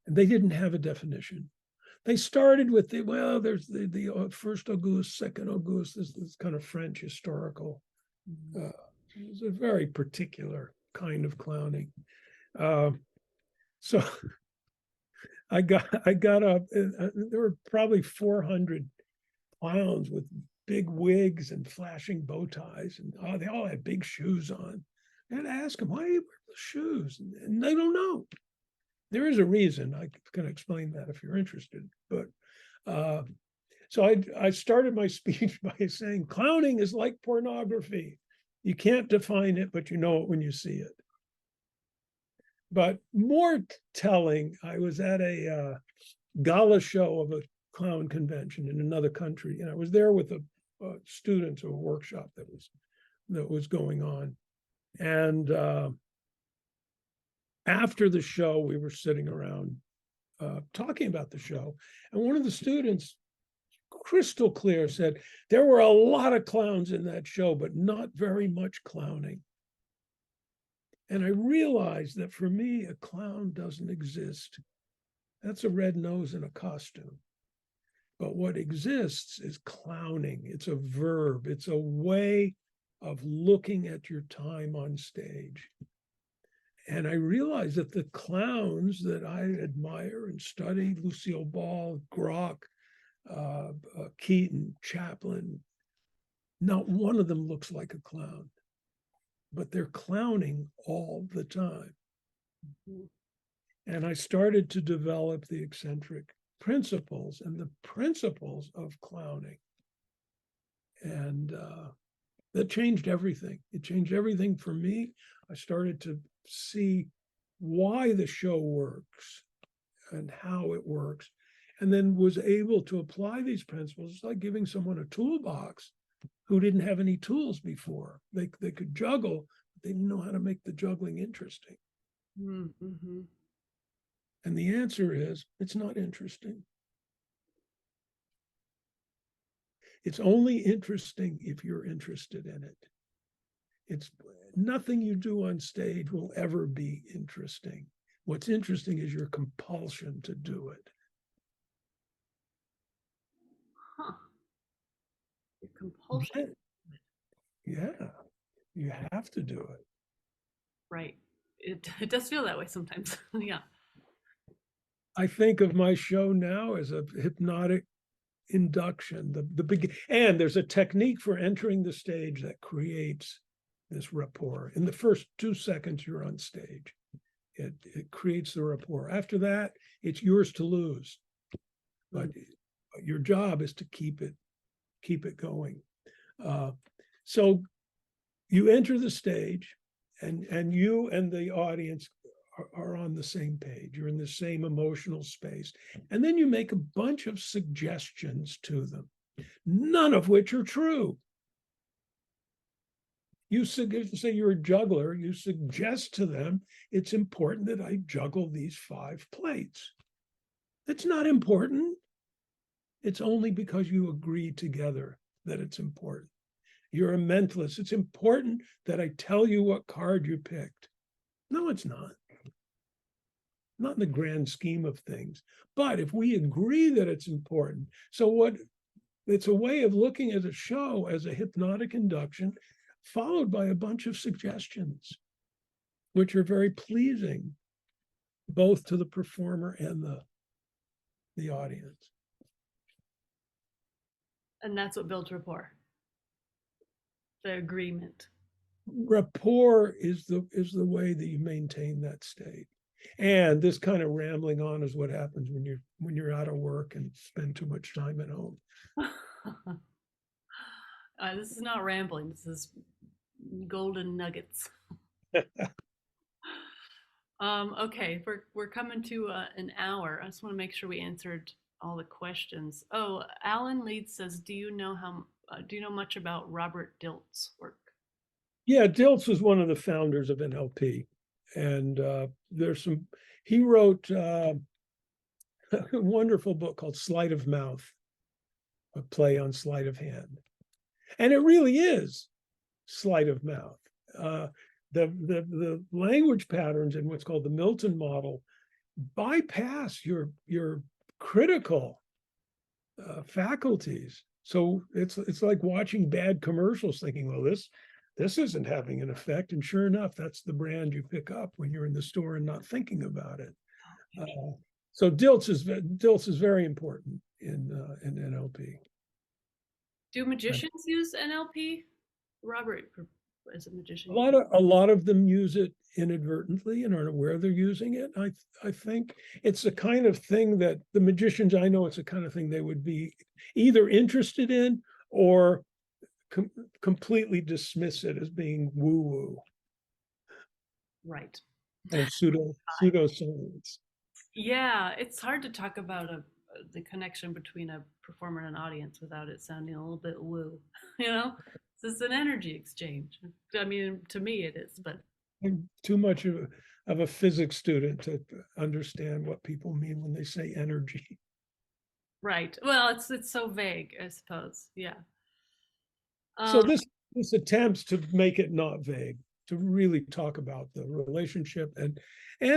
and they didn't have a definition. They started with there's the 1st August, 2nd August, this kind of French historical. It's a very particular kind of clowning. So I got up. There were probably 400 clowns with big wigs and flashing bow ties, and they all had big shoes on. And I asked them, why do you wear the shoes? And they don't know. There is a reason. I can explain that if you're interested. But so I started my speech by saying, clowning is like pornography. You can't define it, but you know it when you see it. But more telling, I was at a gala show of a clown convention in another country, and I was there with a students of a workshop that was going on. And after the show, we were sitting around talking about the show, and one of the students, crystal clear, said there were a lot of clowns in that show, but not very much clowning. And I realized that for me, a clown doesn't exist. That's a red nose and a costume. But what exists is clowning. It's a verb. It's a way of looking at your time on stage. And I realized that the clowns that I admire and study, Lucille Ball, Grock, Keaton, Chaplin, not one of them looks like a clown, but they're clowning all the time. And I started to develop the eccentric principles and the principles of clowning. And that changed everything. It changed everything for me. I started to see why the show works and how it works, and then was able to apply these principles. It's like giving someone a toolbox who didn't have any tools before. They could juggle, but they didn't know how to make the juggling interesting. Mm-hmm. And the answer is, it's not interesting. It's only interesting if you're interested in it. It's nothing you do on stage will ever be interesting. What's interesting is your compulsion to do it. Huh. Your compulsion. Yeah, you have to do it. Right. It does feel that way sometimes. Yeah. I think of my show now as a hypnotic induction. And there's a technique for entering the stage that creates this rapport. In the first 2 seconds you're on stage, it creates the rapport. After that, it's yours to lose. But your job is to keep it going. So you enter the stage, and you and the audience are on the same page. You're in the same emotional space. And then you make a bunch of suggestions to them, none of which are true. You say you're a juggler, you suggest to them, it's important that I juggle these 5 plates. It's not important. It's only because you agree together that it's important. You're a mentalist. It's important that I tell you what card you picked. No, it's not. Not in the grand scheme of things. But if we agree that it's important, it's a way of looking at a show as a hypnotic induction, followed by a bunch of suggestions, which are very pleasing, both to the performer and the audience. And that's what builds rapport. The agreement. Rapport is the way that you maintain that state. And this kind of rambling on is what happens when you're out of work and spend too much time at home. This is not rambling. This is golden nuggets. Okay, we're coming to an hour. I just want to make sure we answered all the questions. Oh, Alan Leeds says, do you know much about Robert Dilts' work? Yeah, Dilts was one of the founders of NLP, and he wrote a wonderful book called Sleight of Mouth, a play on sleight of hand. And it really is sleight of mouth. The language patterns in what's called the Milton model bypass your critical faculties. So it's like watching bad commercials, thinking, well, this isn't having an effect. And sure enough, that's the brand you pick up when you're in the store and not thinking about it. So Dilts is very important in NLP. Do magicians use NLP? Robert is a magician. A lot of them use it inadvertently and aren't aware they're using it. I think it's the kind of thing that the magicians I know, it's the kind of thing they would be either interested in or completely dismiss it as being woo-woo. Right. And pseudoscience. Yeah, it's hard to talk about the connection between a performer and an audience without it sounding a little bit woo. This is an energy exchange. I mean, to me it is, but I'm too much of a physics student to understand what people mean when they say energy. Right. Well, it's so vague, I suppose. Yeah. So this attempts to make it not vague, to really talk about the relationship and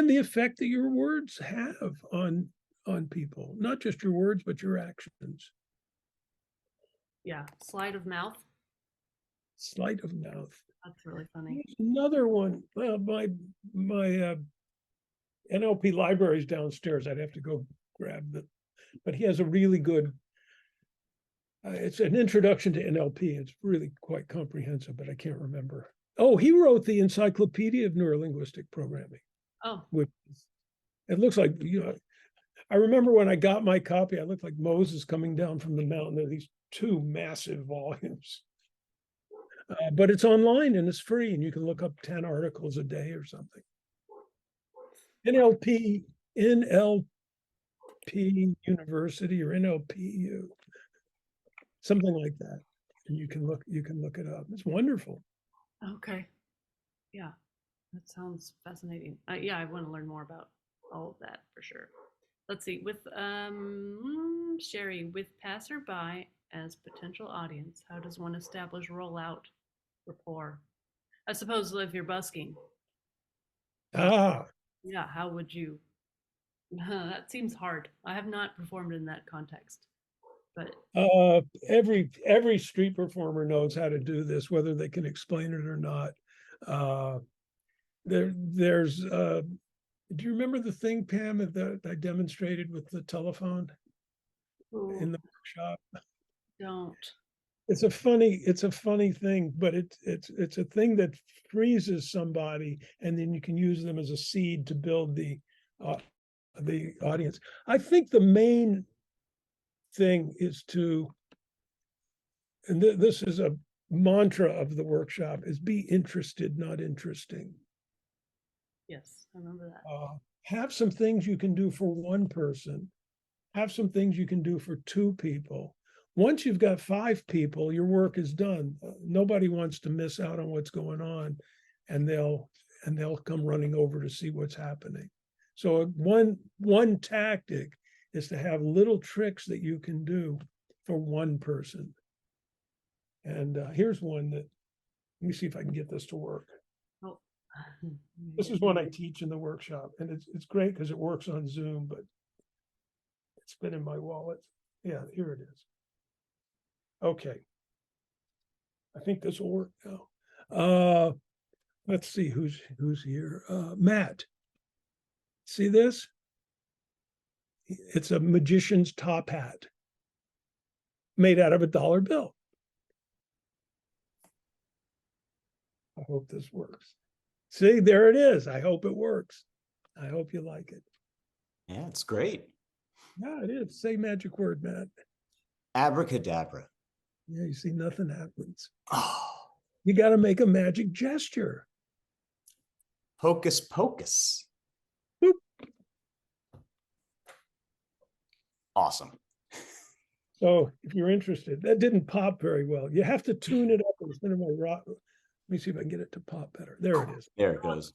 the effect that your words have on people, not just your words, but your actions. Yeah. Sleight of mouth. Sleight of mouth. That's really funny. There's another one. Well, my NLP library is downstairs. I'd have to go grab it. But he has a really good, it's an introduction to NLP. It's really quite comprehensive, but I can't remember. Oh, he wrote the Encyclopedia of Neurolinguistic Programming. Oh. Which it looks like, I remember when I got my copy, I looked like Moses coming down from the mountain. There are these 2 massive volumes. But it's online and it's free, and you can look up 10 articles a day or something. NLP University or NLPU, something like that, and you can look it up. It's wonderful. Okay, yeah, that sounds fascinating. Yeah, I want to learn more about all of that for sure. Let's see, with Sherry, with passerby as potential audience, how does one establish rollout rapport? I suppose if you're busking. Yeah, how would you? That seems hard. I have not performed in that context, but every street performer knows how to do this, whether they can explain it or not. There's do you remember the thing, Pam, that I demonstrated with the telephone in the workshop? Don't. It's a funny thing, but it's a thing that freezes somebody, and then you can use them as a seed to build the audience. I think the main thing is and this is a mantra of the workshop, is be interested, not interesting. Yes, I remember that. Have some things you can do for one person. Have some things you can do for two people. Once you've got 5 people, your work is done. Nobody wants to miss out on what's going on, and they'll come running over to see what's happening. So one tactic is to have little tricks that you can do for one person. And here's one that, let me see if I can get this to work. Oh. This is one I teach in the workshop, and it's great because it works on Zoom, but it's been in my wallet. Yeah, here it is. Okay. I think this will work now. Let's see who's here. Matt. See this? It's a magician's top hat made out of a dollar bill. I hope this works. See, there it is. I hope it works. I hope you like it. Yeah, it's great. Yeah, it is. Say magic word, Matt. Abracadabra. Yeah, you see, nothing happens. Oh, You got to make a magic gesture. hocus pocus. Boop. Awesome. So if you're interested, that didn't pop very well. You have to tune it up instead of my rock. Let me see if I can get it to pop better. There it is. There it goes.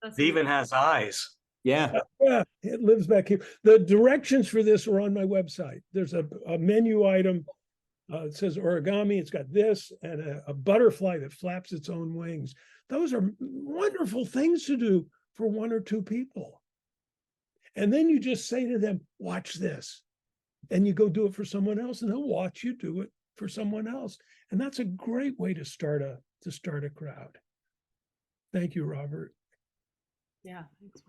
That's It even has eyes. Yeah. Yeah, it lives back here. The directions for this are on my website. There's a menu item. It says origami. It's got this and a butterfly that flaps its own wings. Those are wonderful things to do for 1 or 2 people. And then you just say to them, watch this. And you go do it for someone else, and they'll watch you do it for someone else. And that's a great way to start a crowd. Thank you, Robert. Yeah, thanks,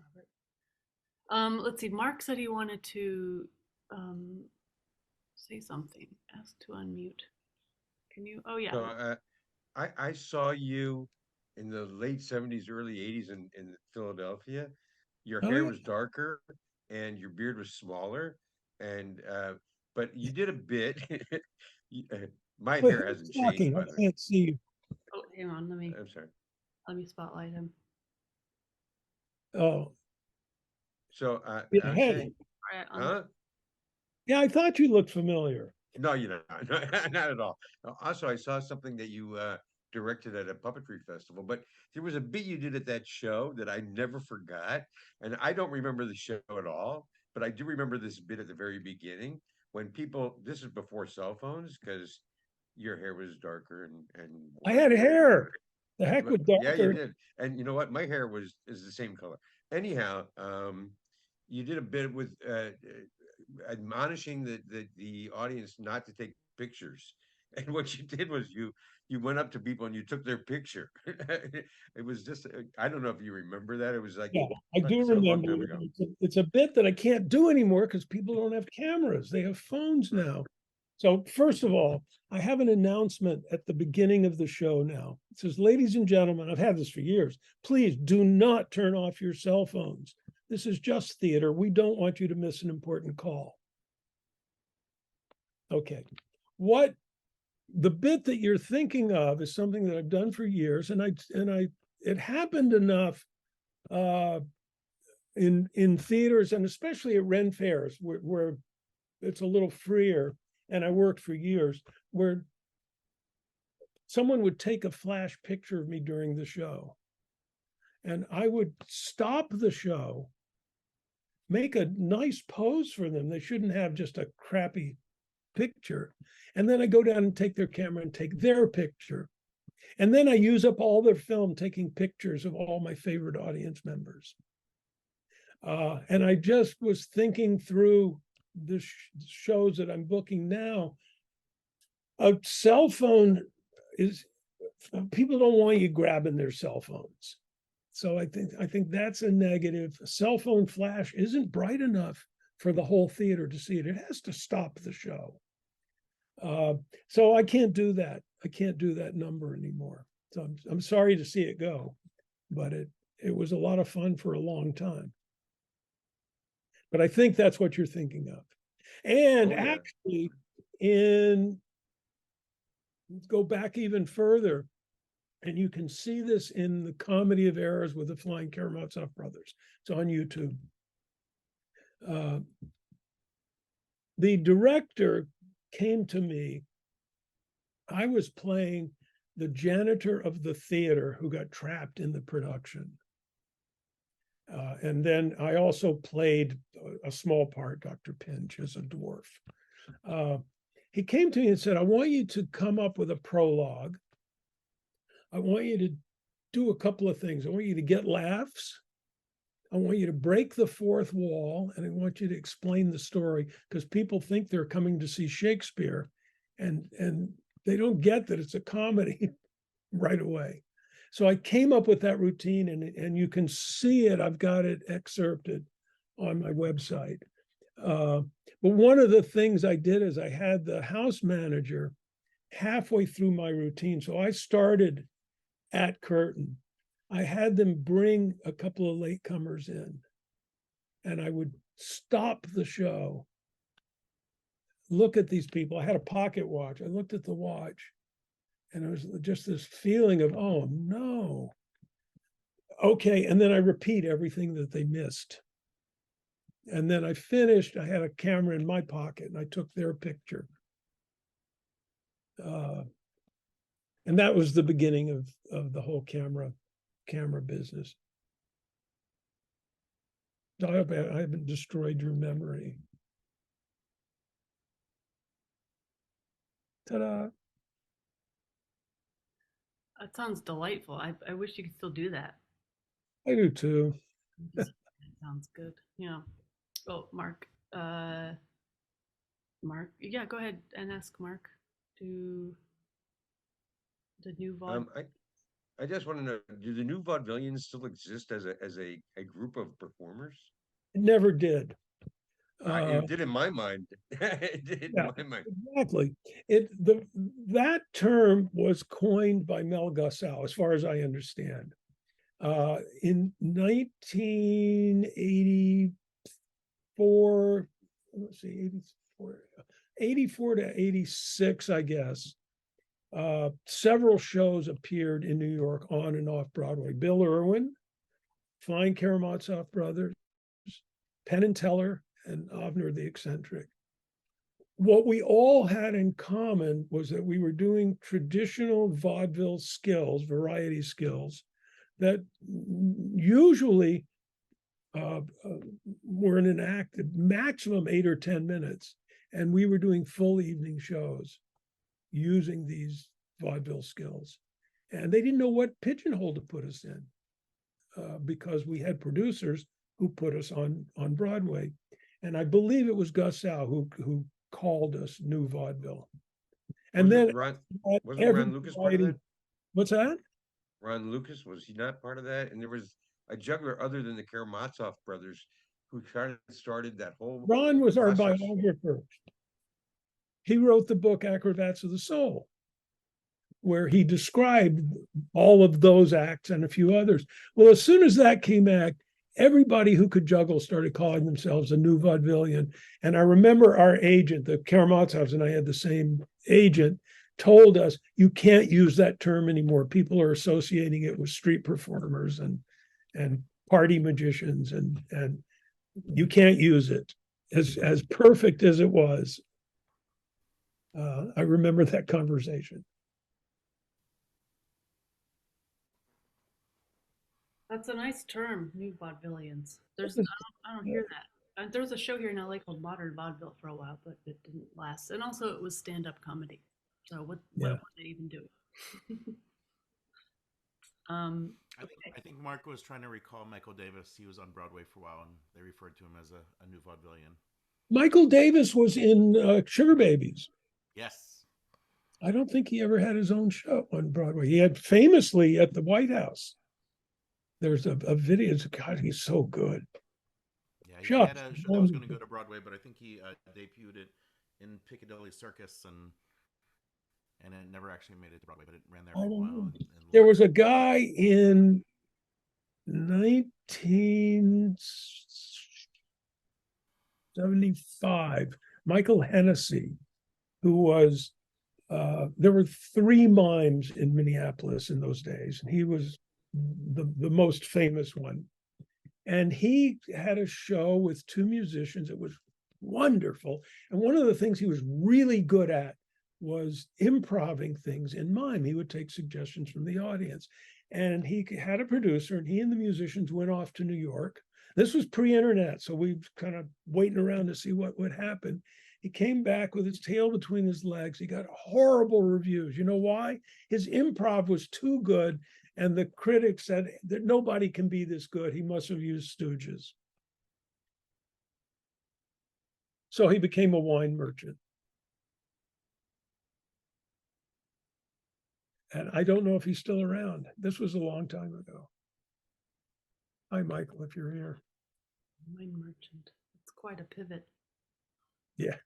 Robert. Let's see. Mark said he wanted to say something. Ask to unmute. Can you? Oh yeah. So I saw you in the late 70s, early 80s in Philadelphia. Your Oh, hair yeah. was darker and your beard was smaller. And but you did a bit. My Wait, hair who's hasn't talking? changed, I by the way. can't see you. Oh, hang on. I'm sorry. Let me spotlight him. Oh, So yeah, I was hey. saying, All right, huh? Yeah, I thought you looked familiar. No, you know, not at all. Also, I saw something that you directed at a puppetry festival, but there was a bit you did at that show that I never forgot. And I don't remember the show at all, but I do remember this bit at the very beginning when people, this is before cell phones, because your hair was darker and I had hair. The heck with yeah, you darker. did. And you know what? My hair is the same color. Anyhow, you did a bit with admonishing the audience not to take pictures. And what you did was you went up to people and you took their picture. It was just I don't know if you remember that. It was like Yeah, I do so long remember. time ago. It's a bit that I can't do anymore because people don't have cameras. They have phones now. So first of all, I have an announcement at the beginning of the show now. It says, ladies and gentlemen, I've had this for years. Please do not turn off your cell phones. This is just theater. We don't want you to miss an important call. Okay. The bit that you're thinking of is something that I've done for years, and it happened enough in theaters and especially at Ren fairs where it's a little freer, and I worked for years, where someone would take a flash picture of me during the show, and I would stop the show, make a nice pose for them. They shouldn't have just a crappy picture. And then I go down and take their camera and take their picture. And then I use up all their film taking pictures of all my favorite audience members. And I just was thinking through the shows that I'm booking now. A cell phone is, people don't want you grabbing their cell phones. So I think that's a negative. A cell phone flash isn't bright enough for the whole theater to see it. It has to stop the show. So I can't do that. I can't do that number anymore. So I'm sorry to see it go, but it was a lot of fun for a long time. But I think that's what you're thinking of. And Oh, yeah. actually, let's go back even further. And you can see this in the Comedy of Errors with the Flying Karamazov brothers. It's on YouTube. The director came to me. I was playing the janitor of the theater who got trapped in the production. And then I also played a small part, Dr. Pinch, as a dwarf. He came to me and said, I want you to come up with a prologue. I want you to do a couple of things. I want you to get laughs. I want you to break the fourth wall, and I want you to explain the story, because people think they're coming to see Shakespeare, and they don't get that it's a comedy right away. So I came up with that routine, and you can see it. I've got it excerpted on my website. But one of the things I did is I had the house manager halfway through my routine. So I started at curtain. I had them bring a couple of latecomers in, and I would stop the show, look at these people. I had a pocket watch. I looked at the watch, and it was just this feeling of, oh no. Okay, and then I repeat everything that they missed. And then I finished. I had a camera in my pocket, and I took their picture. And that was the beginning of the whole camera business. I hope I haven't destroyed your memory. Ta-da. That sounds delightful. I wish you could still do that. I do too. That sounds good. Yeah. Oh, Mark. Mark, yeah, go ahead and ask Mark. Do the new VOD? I just want to know, do the new vaudevillians still exist as a group of performers? It never did. It did in my mind. It did Yeah, in my mind. exactly. That term was coined by Mel Gussow, as far as I understand. In 1984, let's see, 84 to 86, I guess. Several shows appeared in New York on and off Broadway. Bill Irwin, Flying Karamazov Brothers, Penn and Teller, and Avner the Eccentric. What we all had in common was that we were doing traditional vaudeville skills, variety skills, that usually were in an act of maximum 8 or 10 minutes. And we were doing full evening shows using these vaudeville skills. And they didn't know what pigeonhole to put us in, because we had producers who put us on Broadway. And I believe it was Gussow who called us new vaudeville. And Wasn't then wasn't Ron Lucas part of that? What's that? Ron Lucas, was he not part of that? And there was a juggler other than the Karamazov brothers who kind of started that whole Ron was our process. biographer. He wrote the book Acrobats of the Soul, where he described all of those acts and a few others. Well, as soon as that came out, everybody who could juggle started calling themselves a new vaudevillian. And I remember our agent, the Karamazovs, and I had the same agent, told us, you can't use that term anymore. People are associating it with street performers and party magicians, and you can't use it. As perfect as it was, I remember that conversation. That's a nice term, new vaudevillians. I don't hear that. There was a show here in LA called Modern Vaudeville for a while, but it didn't last. And also, it was stand-up comedy. So what were they even doing? I think Mark was trying to recall Michael Davis. He was on Broadway for a while, and they referred to him as a new vaudevillian. Michael Davis was in Sugar Babies. Yes. I don't think he ever had his own show on Broadway. He had famously at the White House. There's a video. God, he's so good. Yeah, he had a show that was going to go to Broadway, but I think he debuted it in Piccadilly Circus, and it never actually made it to Broadway, but it ran there for a while. There was a guy in 1975, Michael Hennessy, who was there were 3 mimes in Minneapolis in those days, and he was the most famous one. And he had a show with 2 musicians. It was wonderful. And one of the things he was really good at was improving things in mime. He would take suggestions from the audience. And he had a producer, and he and the musicians went off to New York. This was pre-internet, so we kind of waiting around to see what would happen. He came back with his tail between his legs. He got horrible reviews. You know why? His improv was too good, and the critics said that nobody can be this good. He must have used stooges. So he became a wine merchant. And I don't know if he's still around. This was a long time ago. Hi, Michael, if you're here. Wine merchant. It's quite a pivot. Yeah.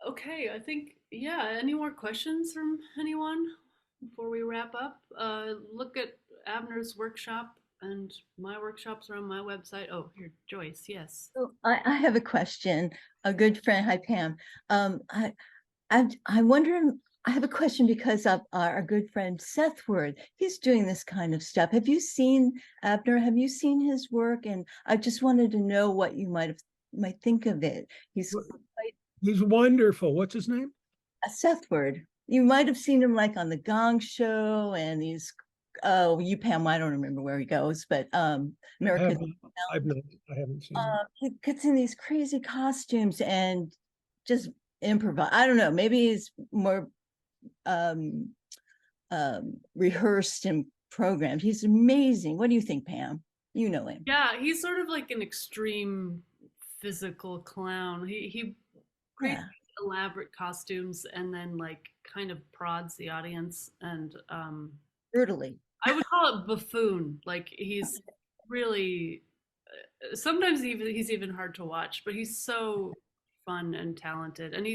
Okay, I think, yeah, any more questions from anyone before we wrap up? Look at Avner's workshop, and my workshops are on my website. Oh, here, Joyce, yes. So I have a question. A good friend, hi Pam. I wonder, I have a question because of our good friend Seth Word. He's doing this kind of stuff. Have you seen Avner? Have you seen his work? And I just wanted to know what you might think of it. He's wonderful. What's his name? Seth Word. You might have seen him like on the Gong Show, and he's you Pam, I don't remember where he goes, but America. I haven't seen him. He gets in these crazy costumes and just improvise. I don't know, maybe he's more rehearsed and programmed. He's amazing. What do you think, Pam? You know him. Yeah, he's sort of like an extreme physical clown. He creates elaborate costumes and then like kind of prods the audience and brutally. I would call it buffoon. Like he's really sometimes he's even hard to watch, but he's so fun and talented. And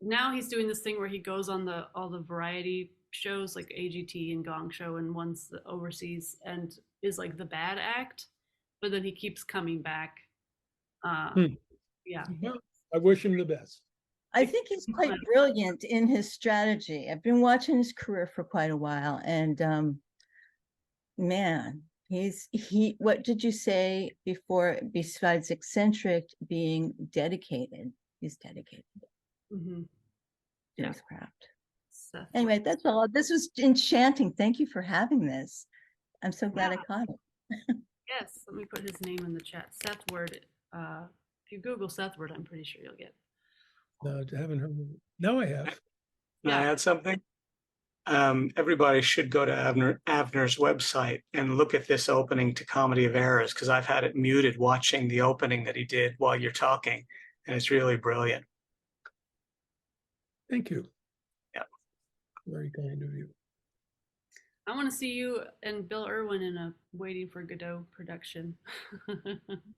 now he's doing this thing where he goes on all the variety shows like AGT and Gong Show and ones overseas and is like the bad act, but then he keeps coming back. Yeah. I wish him the best. I think he's quite brilliant in his strategy. I've been watching his career for quite a while, and man, what did you say before, besides eccentric, being dedicated? He's dedicated to his craft. Anyway, that's all. This was enchanting. Thank you for having this. I'm so glad I caught it. Yes, let me put his name in the chat. Seth Word. If you Google Seth Word, I'm pretty sure you'll get. No, I haven't heard of it. No, I have. Can I add something? Everybody should go to Avner's website and look at this opening to Comedy of Errors, because I've had it muted watching the opening that he did while you're talking, and it's really brilliant. Thank you. Yeah. Very kind of you. I want to see you and Bill Irwin in a Waiting for Godot production.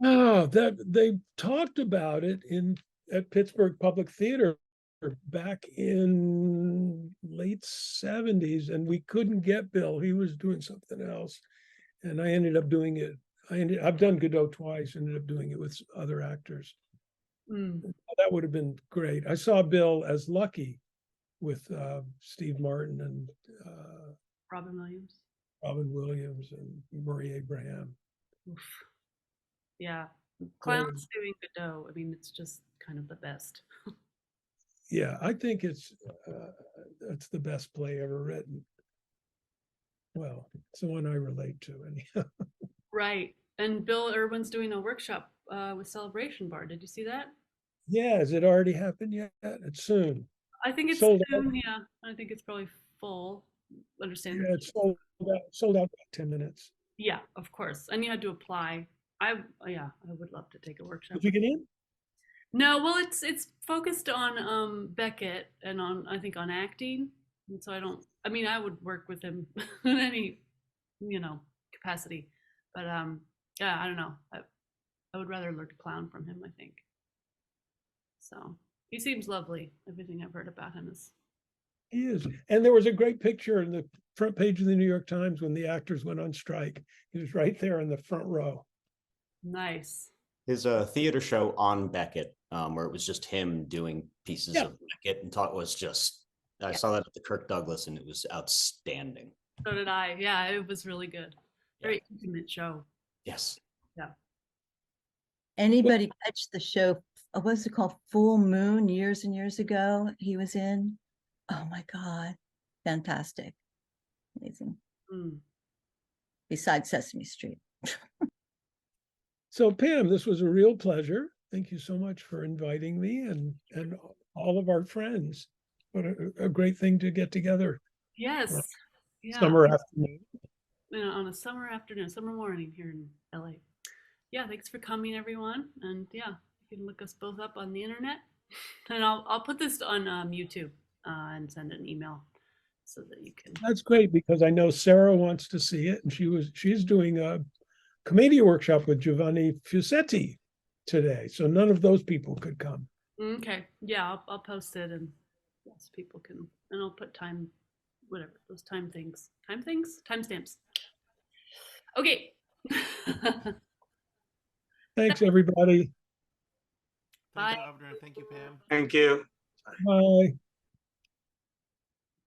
That they talked about it at Pittsburgh Public Theater back in late 70s, and we couldn't get Bill. He was doing something else, and I ended up doing it. I've done Godot twice, ended up doing it with other actors. That would have been great. I saw Bill as Lucky with Steve Martin and Robin Williams and Murray Abraham. Oof. Yeah, clowns doing Godot. I mean, it's just kind of the best. Yeah, I think it's the best play ever written. Well, it's the one I relate to, anyhow. Right, and Bill Irwin's doing a workshop with Celebration Bar. Did you see that? Yeah, has it already happened yet? It's soon. I think it's sold soon. out. Yeah, I think it's probably full. Understand? Yeah, it's sold out in 10 minutes. Yeah, of course. And you had to apply. I would love to take a workshop. Did you get in? No, well, it's focused on Beckett and I think on acting, and so I would work with him in any capacity, but I don't know. I would rather learn to clown from him, I think. So he seems lovely. Everything I've heard about him is. He is. And there was a great picture in the front page of the New York Times when the actors went on strike. He was right there in the front row. Nice. His theater show on Beckett, where it was just him doing pieces Yeah. of Beckett, and taught was just. I saw that at the Kirk Douglas, and it was outstanding. So did I. Yeah, it was really good. Yeah. Very intimate show. Yes. Anybody catch the show? What's it called? Full Moon, years and years ago. He was in. Oh my God, fantastic, amazing. Mm. Besides Sesame Street. So Pam, this was a real pleasure. Thank you so much for inviting me and all of our friends. What a great thing to get together. Yes. Yeah. Summer afternoon. On a summer afternoon, summer morning here in LA. Yeah, thanks for coming, everyone. And yeah, you can look us both up on the internet. And I'll put this on YouTube and send an email so that you can. That's great because I know Sarah wants to see it, and she's doing a commedia workshop with Giovanni Fusetti today. So none of those people could come. Okay. Yeah, I'll post it and yes, people can, and I'll put time, whatever, those timestamps. Okay. Thanks, everybody. Thank Bye. you, Avner. Thank you, Pam. Thank you. Bye.